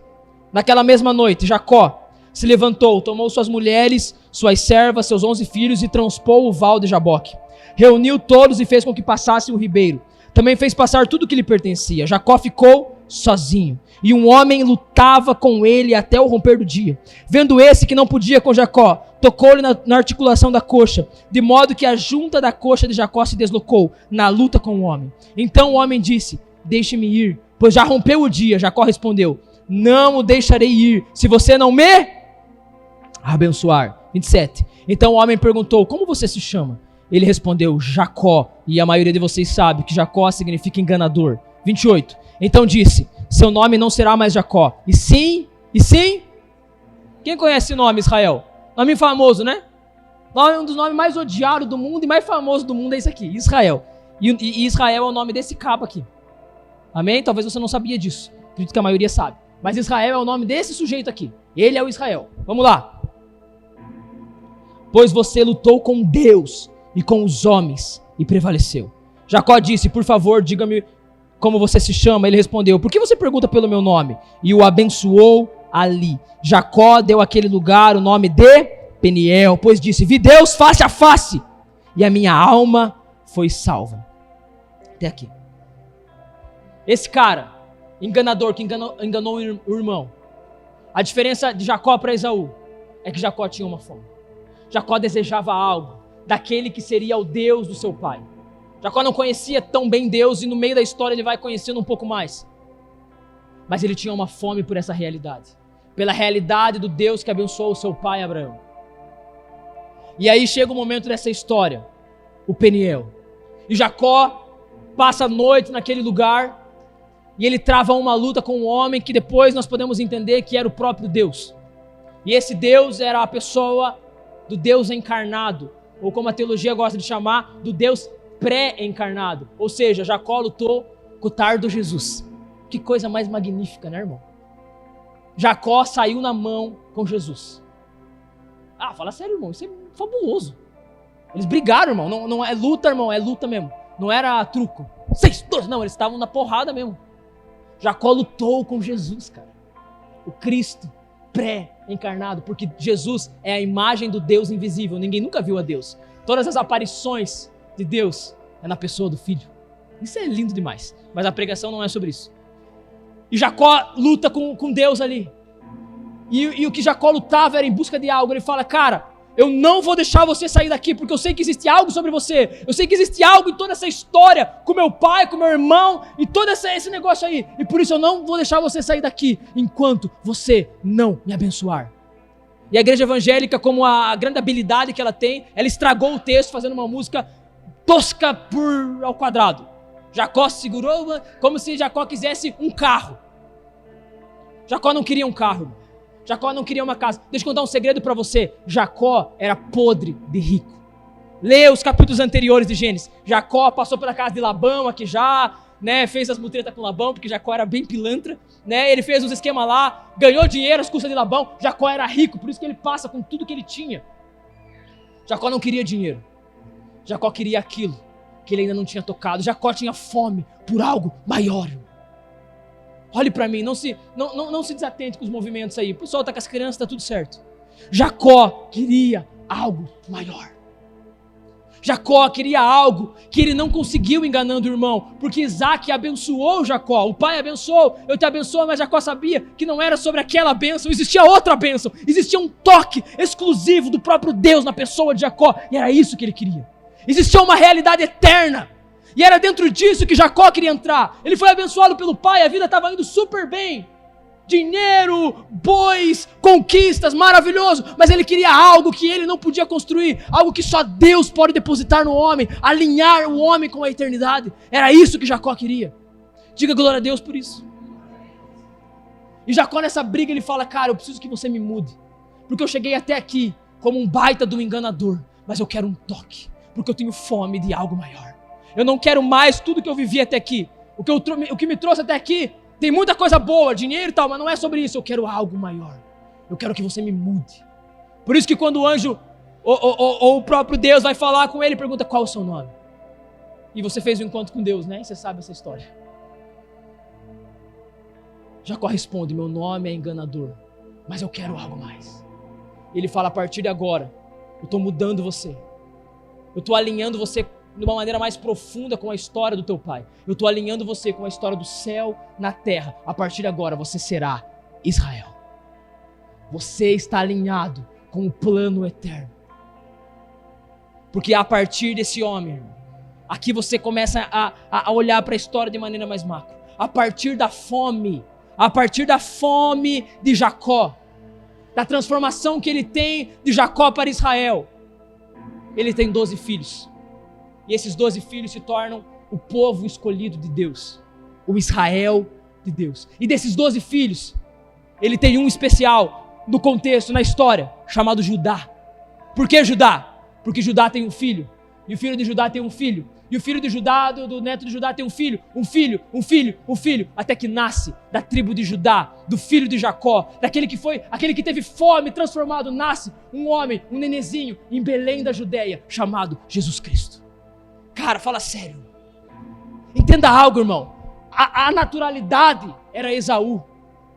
Naquela mesma noite, Jacó se levantou, tomou suas mulheres, suas servas, seus 11 filhos e transpôs o val de Jaboque. Reuniu todos e fez com que passassem o ribeiro. Também fez passar tudo que lhe pertencia. Jacó ficou sozinho. E um homem lutava com ele até o romper do dia. Vendo esse que não podia com Jacó, tocou-lhe na articulação da coxa, de modo que a junta da coxa de Jacó se deslocou na luta com o homem. Então o homem disse, deixe-me ir, pois já rompeu o dia. Jacó respondeu, não o deixarei ir, se você não me abençoar. 27. Então o homem perguntou, como você se chama? Ele respondeu, Jacó, e a maioria de vocês sabe que Jacó significa enganador. 28. Então disse, seu nome não será mais Jacó, e sim, quem conhece esse nome, Israel? Nome famoso, né? Um dos nomes mais odiados do mundo e mais famoso do mundo é esse aqui, Israel. E Israel é o nome desse cabo aqui. Amém? Talvez você não sabia disso. Acredito que a maioria sabe. Mas Israel é o nome desse sujeito aqui. Ele é o Israel. Vamos lá. Pois você lutou com Deus e com os homens e prevaleceu. Jacó disse, por favor, diga-me como você se chama? Ele respondeu, por que você pergunta pelo meu nome? E o abençoou ali. Jacó deu àquele lugar o nome de Peniel, pois disse, vi Deus face a face, e a minha alma foi salva. Até aqui. Esse cara, enganador, que enganou o irmão. A diferença de Jacó para Esaú é que Jacó tinha uma fome. Jacó desejava algo daquele que seria o Deus do seu pai. Jacó não conhecia tão bem Deus e no meio da história ele vai conhecendo um pouco mais. Mas ele tinha uma fome por essa realidade. Pela realidade do Deus que abençoou o seu pai Abraão. E aí chega o momento dessa história. O Peniel. E Jacó passa a noite naquele lugar. E ele trava uma luta com um homem que depois nós podemos entender que era o próprio Deus. E esse Deus era a pessoa do Deus encarnado. Ou como a teologia gosta de chamar, do Deus pré-encarnado. Ou seja, Jacó lutou com o tardo Jesus. Que coisa mais magnífica, né, irmão? Jacó saiu na mão com Jesus. Ah, fala sério, irmão, isso é fabuloso. Eles brigaram, irmão, não é luta, irmão, é luta mesmo. Não era truco. 6-2, não, eles estavam na porrada mesmo. Jacó lutou com Jesus, cara. O Cristo pré-encarnado, porque Jesus é a imagem do Deus invisível. Ninguém nunca viu a Deus. Todas as aparições de Deus é na pessoa do Filho. Isso é lindo demais, mas a pregação não é sobre isso. E Jacó luta com Deus ali. E o que Jacó lutava era em busca de algo. Ele fala, cara, eu não vou deixar você sair daqui, porque eu sei que existe algo sobre você. Eu sei que existe algo em toda essa história, com meu pai, com meu irmão, e todo esse negócio aí. E por isso eu não vou deixar você sair daqui, enquanto você não me abençoar. E a igreja evangélica, como a grande habilidade que ela tem, ela estragou o texto fazendo uma música tosca ao quadrado. Jacó se segurou como se Jacó quisesse um carro. Jacó não queria um carro. Jacó não queria uma casa. Deixa eu contar um segredo para você. Jacó era podre de rico. Leia os capítulos anteriores de Gênesis. Jacó passou pela casa de Labão aqui já, né, fez as mutretas com Labão, porque Jacó era bem pilantra, né, ele fez uns esquemas lá, ganhou dinheiro às custas de Labão. Jacó era rico, por isso que ele passa com tudo que ele tinha. Jacó não queria dinheiro. Jacó queria aquilo que ele ainda não tinha tocado. Jacó tinha fome por algo maior. Olhe para mim, não se desatente com os movimentos aí. O pessoal está com as crianças, está tudo certo. Jacó queria algo maior. Jacó queria algo que ele não conseguiu enganando o irmão, porque Isaac abençoou Jacó, o pai abençoou, eu te abençoo, mas Jacó sabia que não era sobre aquela bênção, existia outra bênção, existia um toque exclusivo do próprio Deus na pessoa de Jacó, e era isso que ele queria. Existia uma realidade eterna, e era dentro disso que Jacó queria entrar. Ele foi abençoado pelo pai, a vida estava indo super bem. Dinheiro, bois, conquistas, maravilhoso. Mas ele queria algo que ele não podia construir. Algo que só Deus pode depositar no homem. Alinhar o homem com a eternidade. Era isso que Jacó queria. Diga glória a Deus por isso. E Jacó nessa briga ele fala, cara, eu preciso que você me mude. Porque eu cheguei até aqui como um baita de um enganador. Mas eu quero um toque. Porque eu tenho fome de algo maior. Eu não quero mais tudo que eu vivi até aqui. O que me trouxe até aqui tem muita coisa boa, dinheiro e tal, mas não é sobre isso. Eu quero algo maior. Eu quero que você me mude. Por isso que quando o anjo ou o próprio Deus vai falar com ele, pergunta qual é o seu nome. E você fez um encontro com Deus, né? E você sabe essa história. Jacó responde, meu nome é enganador, mas eu quero algo mais. Ele fala, a partir de agora, eu estou mudando você. Eu estou alinhando você de uma maneira mais profunda com a história do teu pai. Eu estou alinhando você com a história do céu na terra. A partir de agora você será Israel. Você está alinhado com o plano eterno. Porque a partir desse homem, aqui você começa a olhar para a história de maneira mais macro. A partir da fome de Jacó, da transformação que ele tem de Jacó para Israel, ele tem 12 filhos. E esses 12 filhos se tornam o povo escolhido de Deus. O Israel de Deus. E desses 12 filhos, ele tem um especial no contexto, na história, chamado Judá. Por que Judá? Porque Judá tem um filho. E o filho de Judá tem um filho. E o filho de Judá, do neto de Judá tem um filho. Um filho. Até que nasce da tribo de Judá, do filho de Jacó. Aquele que teve fome transformado, nasce um homem, um nenezinho, em Belém da Judéia, chamado Jesus Cristo. Cara, fala sério. Entenda algo, irmão. A naturalidade era Esaú,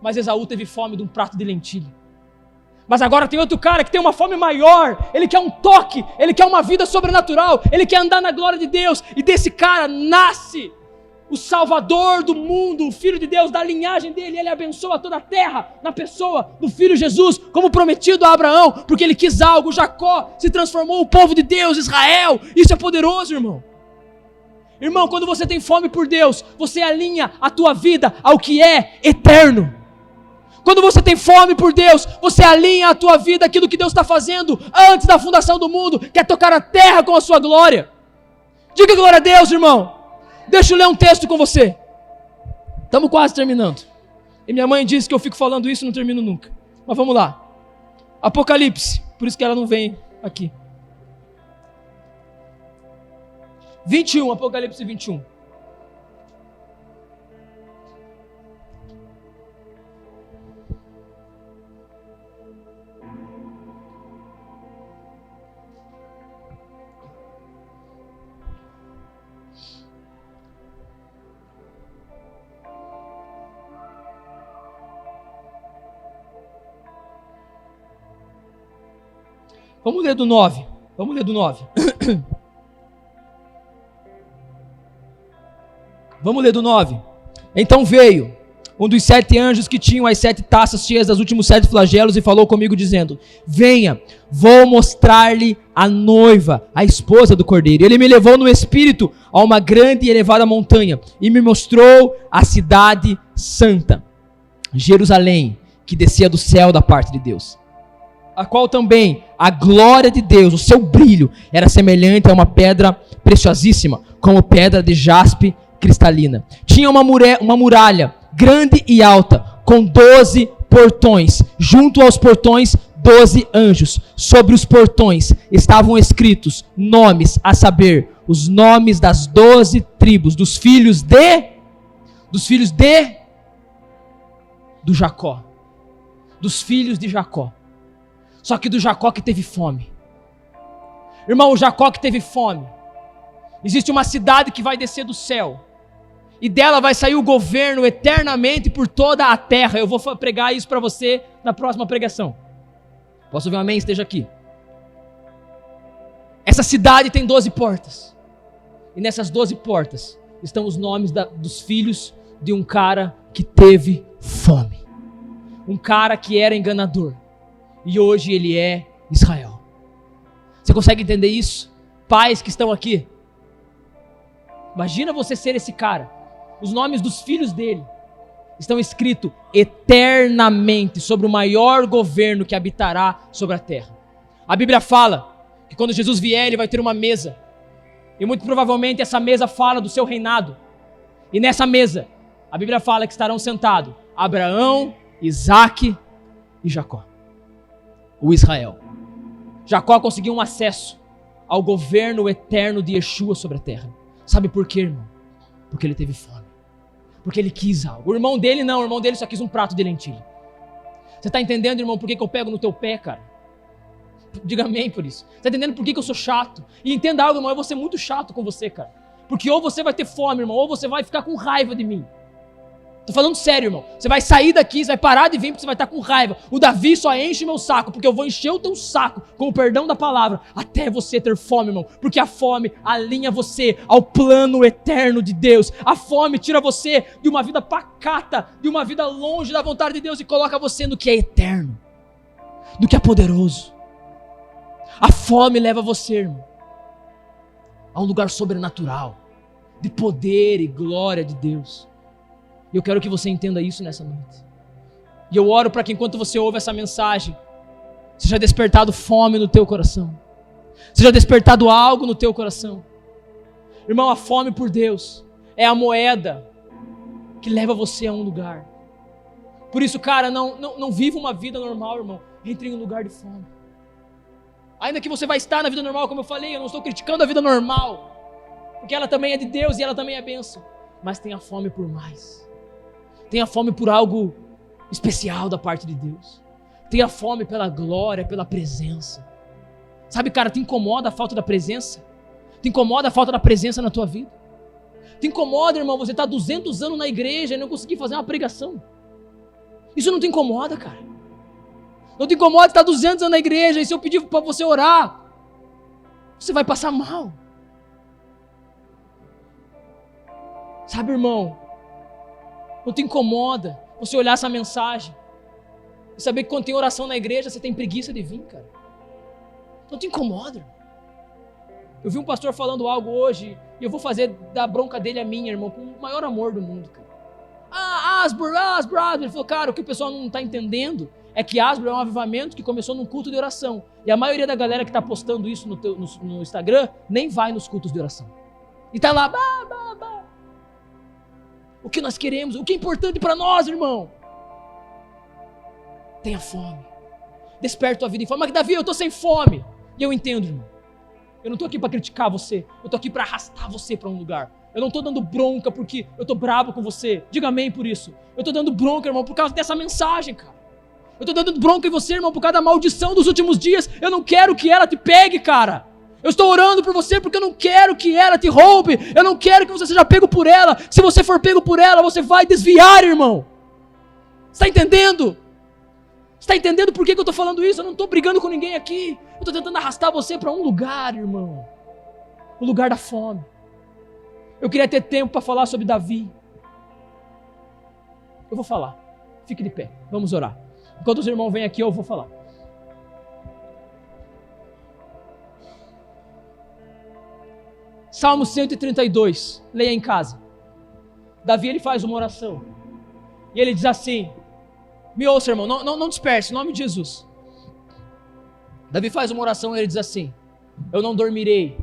mas Esaú teve fome de um prato de lentilha. Mas agora tem outro cara que tem uma fome maior, ele quer um toque, ele quer uma vida sobrenatural, ele quer andar na glória de Deus, e desse cara nasce o Salvador do mundo, o Filho de Deus, da linhagem dele. Ele abençoa toda a terra na pessoa do Filho Jesus, como prometido a Abraão, porque ele quis algo. Jacó se transformou o povo de Deus, Israel. Isso é poderoso, irmão. Irmão, quando você tem fome por Deus, você alinha a tua vida ao que é eterno. Quando você tem fome por Deus, você alinha a tua vida àquilo que Deus está fazendo antes da fundação do mundo, que é tocar a terra com a sua glória. Diga glória a Deus, irmão. Deixa eu ler um texto com você. Estamos quase terminando. E minha mãe disse que eu fico falando isso e não termino nunca. Mas vamos lá. Apocalipse. Por isso que ela não vem aqui. 21, Apocalipse 21. Vamos ler do 9. Vamos ler do 9. Vamos ler do 9. Então veio um dos 7 anjos que tinham as 7 taças cheias dos últimos 7 flagelos e falou comigo dizendo: venha, vou mostrar-lhe a noiva, a esposa do Cordeiro. Ele me levou no espírito a uma grande e elevada montanha e me mostrou a cidade santa, Jerusalém, que descia do céu da parte de Deus, a qual também a glória de Deus, o seu brilho, era semelhante a uma pedra preciosíssima, como pedra de jaspe cristalina. Tinha uma muralha grande e alta, com 12 portões. Junto aos portões, 12 anjos. Sobre os portões estavam escritos nomes, a saber, os nomes das 12 tribos, dos filhos de Jacó. Dos filhos de Jacó. Só que do Jacó que teve fome. Irmão, o Jacó que teve fome. Existe uma cidade que vai descer do céu. E dela vai sair o governo eternamente por toda a terra. Eu vou pregar isso para você na próxima pregação. Posso ouvir um amém? Esteja aqui. Essa cidade tem 12 portas. E nessas 12 portas estão os nomes dos filhos de um cara que teve fome. Um cara que era enganador. E hoje ele é Israel. Você consegue entender isso? Pais que estão aqui. Imagina você ser esse cara. Os nomes dos filhos dele estão escritos eternamente sobre o maior governo que habitará sobre a terra. A Bíblia fala que quando Jesus vier, ele vai ter uma mesa. E muito provavelmente essa mesa fala do seu reinado. E nessa mesa, a Bíblia fala que estarão sentados Abraão, Isaque e Jacó. O Israel. Jacó conseguiu um acesso ao governo eterno de Yeshua sobre a terra. Sabe por quê, irmão? Porque ele teve fome. Porque ele quis algo. O irmão dele não, o irmão dele só quis um prato de lentilha. Você está entendendo, irmão, por que eu pego no teu pé, cara? Diga amém por isso. Você está entendendo por que eu sou chato? E entenda algo, irmão, eu vou ser muito chato com você, cara. Porque ou você vai ter fome, irmão, ou você vai ficar com raiva de mim. Tô falando sério, irmão. Você vai sair daqui, você vai parar de vir porque você vai estar com raiva. O Davi só enche meu saco, porque eu vou encher o teu saco, com o perdão da palavra, até você ter fome, irmão. Porque a fome alinha você ao plano eterno de Deus. A fome tira você de uma vida pacata, de uma vida longe da vontade de Deus e coloca você no que é eterno, no que é poderoso. A fome leva você, irmão, a um lugar sobrenatural, de poder e glória de Deus. E eu quero que você entenda isso nessa noite. E eu oro para que enquanto você ouve essa mensagem, seja despertado fome no teu coração. Seja despertado algo no teu coração. Irmão, a fome por Deus é a moeda que leva você a um lugar. Por isso, cara, não viva uma vida normal, irmão. Entre em um lugar de fome. Ainda que você vai estar na vida normal, como eu falei, eu não estou criticando a vida normal. Porque ela também é de Deus e ela também é bênção. Mas tenha fome por mais. Tenha fome por algo especial da parte de Deus. Tenha fome pela glória, pela presença. Sabe, cara, te incomoda a falta da presença? Te incomoda a falta da presença na tua vida? Te incomoda, irmão, você está 200 anos na igreja e não conseguir fazer uma pregação? Isso não te incomoda, cara? Não te incomoda estar 200 anos na igreja e se eu pedir para você orar, você vai passar mal. Sabe, irmão, não te incomoda você olhar essa mensagem e saber que quando tem oração na igreja, você tem preguiça de vir, cara? Não te incomoda, irmão. Eu vi um pastor falando algo hoje e eu vou fazer da bronca dele a minha, irmão, com o maior amor do mundo, cara. Asbury. Ele falou, cara, o que o pessoal não está entendendo é que Asbury é um avivamento que começou num culto de oração. E a maioria da galera que está postando isso no Instagram nem vai nos cultos de oração. E tá lá, O que nós queremos, o que é importante para nós, irmão? Tenha fome. Desperta tua vida em fome. Mas Davi, eu estou sem fome. E eu entendo, irmão. Eu não estou aqui para criticar você. Eu estou aqui para arrastar você para um lugar. Eu não estou dando bronca porque eu estou bravo com você. Diga amém por isso. Eu estou dando bronca, irmão, por causa dessa mensagem, cara. Eu estou dando bronca em você, irmão, por causa da maldição dos últimos dias. Eu não quero que ela te pegue, cara. Eu estou orando por você porque eu não quero que ela te roube. Eu não quero que você seja pego por ela. Se você for pego por ela, você vai desviar, irmão. Está entendendo? Está entendendo por que eu estou falando isso? Eu não estou brigando com ninguém aqui. Eu estou tentando arrastar você para um lugar, irmão. O lugar da fome. Eu queria ter tempo para falar sobre Davi. Eu vou falar. Fique de pé. Vamos orar. Enquanto os irmãos vêm aqui, eu vou falar. Salmo 132. Leia em casa. Davi, ele faz uma oração. E ele diz assim... Me ouça, irmão, não disperse, em nome de Jesus. Davi faz uma oração e ele diz assim: eu não dormirei,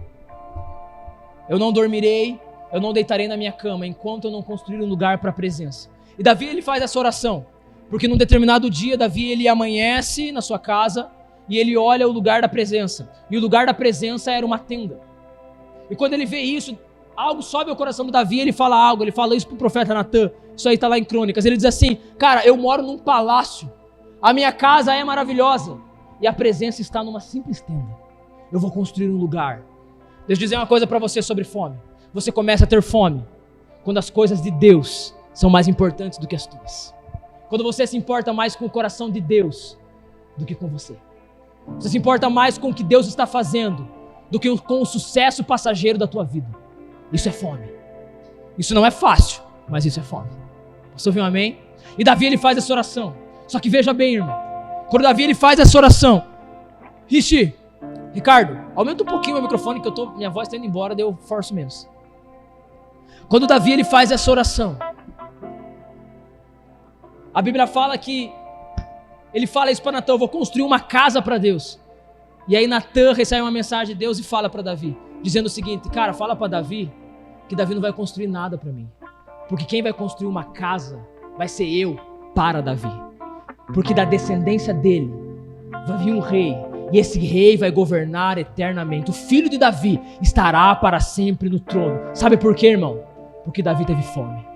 eu não deitarei na minha cama, enquanto eu não construir um lugar para a presença. E Davi, ele faz essa oração, porque num determinado dia, Davi, ele amanhece na sua casa, e ele olha o lugar da presença, e o lugar da presença era uma tenda. E quando ele vê isso, algo sobe ao coração do Davi, ele fala isso para o profeta Natan. Isso aí está lá em Crônicas. Ele diz assim: cara, eu moro num palácio, a minha casa é maravilhosa e a presença está numa simples tenda. Eu vou construir um lugar. Deixa eu dizer uma coisa para você sobre fome. Você começa a ter fome quando as coisas de Deus são mais importantes do que as tuas. Quando você se importa mais com o coração de Deus do que com você. Você se importa mais com o que Deus está fazendo do que com o sucesso passageiro da tua vida. Isso é fome. Isso não é fácil, mas isso é fome. Você ouviu um amém? E Davi, ele faz essa oração. Só que veja bem, irmão. Quando Davi, ele faz essa oração. Ricardo, aumenta um pouquinho o microfone que minha voz está indo embora, daí eu forço menos. Quando Davi, ele faz essa oração, a Bíblia fala que ele fala isso para Natan: eu vou construir uma casa para Deus. E aí Natan recebe uma mensagem de Deus e fala para Davi, dizendo o seguinte: cara, fala para Davi que Davi não vai construir nada para mim, porque quem vai construir uma casa vai ser eu para Davi, porque da descendência dele vai vir um rei, e esse rei vai governar eternamente. O filho de Davi estará para sempre no trono. Sabe por quê, irmão? Porque Davi teve fome.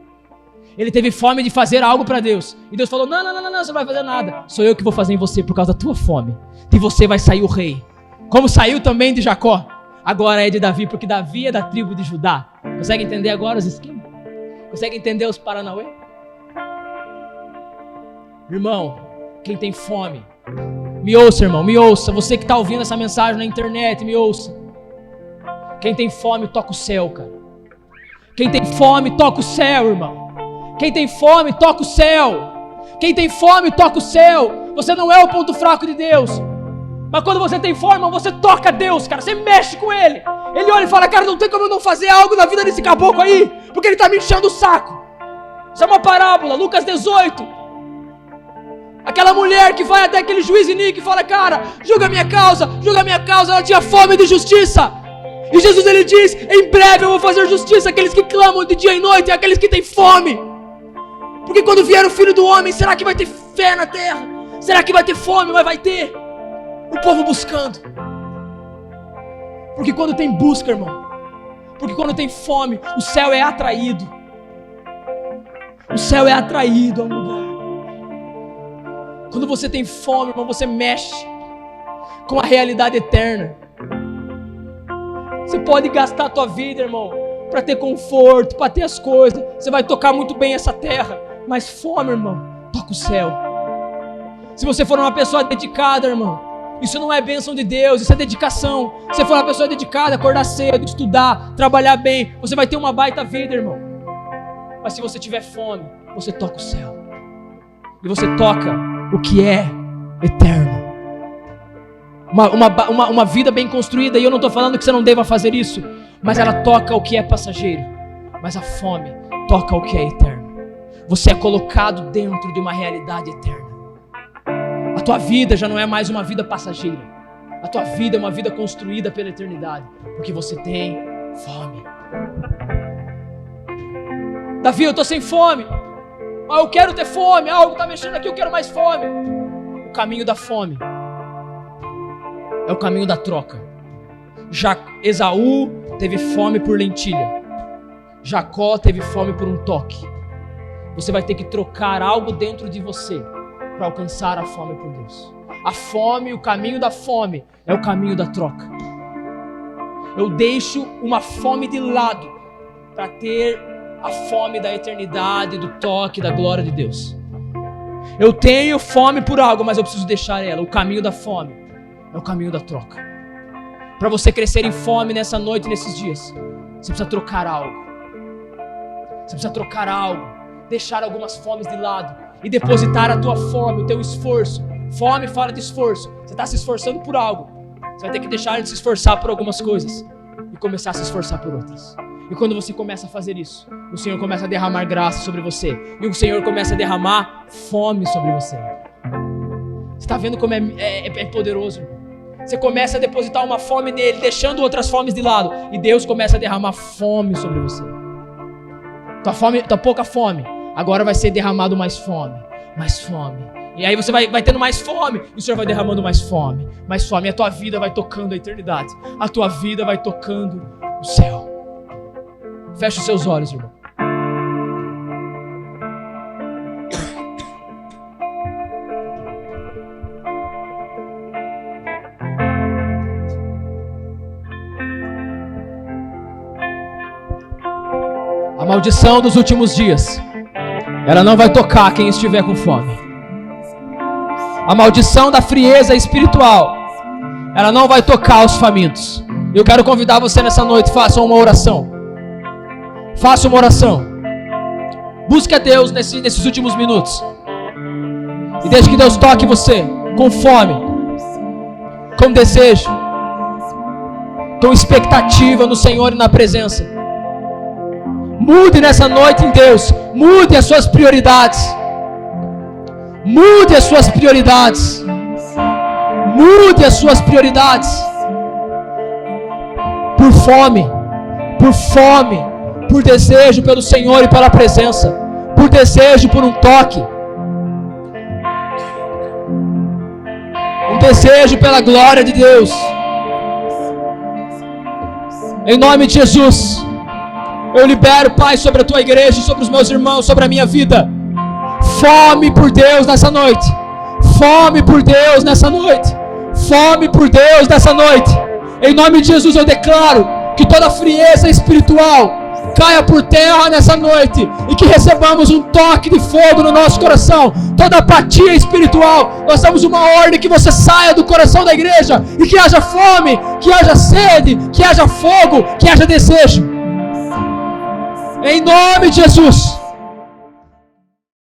Ele teve fome de fazer algo para Deus, e Deus falou: não, você não vai fazer nada, sou eu que vou fazer em você por causa da tua fome. De você vai sair o rei, como saiu também de Jacó, agora é de Davi, porque Davi é da tribo de Judá. Consegue entender agora os esquemas? Consegue entender os paranauê? Irmão, quem tem fome, me ouça, irmão, me ouça. Você que está ouvindo essa mensagem na internet, me ouça. Quem tem fome, toca o céu, cara. Quem tem fome, toca o céu, irmão. Quem tem fome, toca o céu. Quem tem fome, toca o céu. Você não é o ponto fraco de Deus. Mas quando você tem fome, irmão, você toca Deus, cara. Você mexe com Ele. Ele olha e fala: cara, não tem como eu não fazer algo na vida desse caboclo aí, porque ele está me enchendo o saco. Isso é uma parábola, Lucas 18. Aquela mulher que vai até aquele juiz Inique e fala: cara, julga a minha causa. Ela tinha fome de justiça. E Jesus, ele diz: em breve eu vou fazer justiça àqueles que clamam de dia e noite e àqueles que têm fome. Porque quando vier o Filho do Homem, será que vai ter fé na terra? Será que vai ter fome? Mas vai ter. O povo buscando. Porque quando tem busca, irmão, porque quando tem fome, o céu é atraído. O céu é atraído a um lugar. Quando você tem fome, irmão, você mexe com a realidade eterna. Você pode gastar a tua vida, irmão, para ter conforto, para ter as coisas. Você vai tocar muito bem essa terra. Mas fome, irmão, toca o céu. Se você for uma pessoa dedicada, irmão, isso não é bênção de Deus, isso é dedicação. Se você for uma pessoa dedicada, acordar cedo, estudar, trabalhar bem, você vai ter uma baita vida, irmão. Mas se você tiver fome, você toca o céu. E você toca o que é eterno. Uma vida bem construída, e eu não estou falando que você não deva fazer isso, mas ela toca o que é passageiro. Mas a fome toca o que é eterno. Você é colocado dentro de uma realidade eterna. A tua vida já não é mais uma vida passageira. A tua vida é uma vida construída pela eternidade, porque você tem fome. Davi, eu estou sem fome. Eu quero ter fome. Algo está mexendo aqui, eu quero mais fome. O caminho da fome é o caminho da troca. Esaú teve fome por lentilha. Jacó teve fome por um toque. Você vai ter que trocar algo dentro de você para alcançar a fome por Deus. A fome, o caminho da fome é o caminho da troca. Eu deixo uma fome de lado para ter a fome da eternidade, do toque, da glória de Deus. Eu tenho fome por algo, mas eu preciso deixar ela. O caminho da fome é o caminho da troca. Para você crescer em fome nessa noite, nesses dias, você precisa trocar algo. Você precisa trocar algo. Deixar algumas fomes de lado e depositar a tua fome, o teu esforço. Fome fala de esforço. Você está se esforçando por algo. Você vai ter que deixar de se esforçar por algumas coisas e começar a se esforçar por outras. E quando você começa a fazer isso, o Senhor começa a derramar graça sobre você. E o Senhor começa a derramar fome sobre você. Você está vendo como é poderoso, irmão? Você começa a depositar uma fome nele, deixando outras fomes de lado. E Deus começa a derramar fome sobre você. Tua pouca fome, agora vai ser derramado mais fome. Mais fome. E aí você vai tendo mais fome. E o Senhor vai derramando mais fome. Mais fome. E a tua vida vai tocando a eternidade. A tua vida vai tocando o céu. Fecha os seus olhos, irmão. A maldição dos últimos dias, ela não vai tocar quem estiver com fome. A maldição da frieza espiritual, ela não vai tocar os famintos. Eu quero convidar você nessa noite, faça uma oração. Faça uma oração. Busque a Deus nesses últimos minutos. E deixe que Deus toque você com fome, com desejo, com expectativa no Senhor e na presença. Mude nessa noite em Deus. Mude as suas prioridades. Mude as suas prioridades. Mude as suas prioridades. Por fome. Por fome. Por desejo pelo Senhor e pela presença. Por desejo por um toque. Um desejo pela glória de Deus. Em nome de Jesus. Eu libero, Pai, sobre a tua igreja, sobre os meus irmãos, sobre a minha vida. Fome por Deus nessa noite. Fome por Deus nessa noite. Fome por Deus nessa noite. Em nome de Jesus eu declaro que toda frieza espiritual caia por terra nessa noite. E que recebamos um toque de fogo no nosso coração. Toda apatia espiritual, nós damos uma ordem que você saia do coração da igreja. E que haja fome, que haja sede, que haja fogo, que haja desejo. Em nome de Jesus.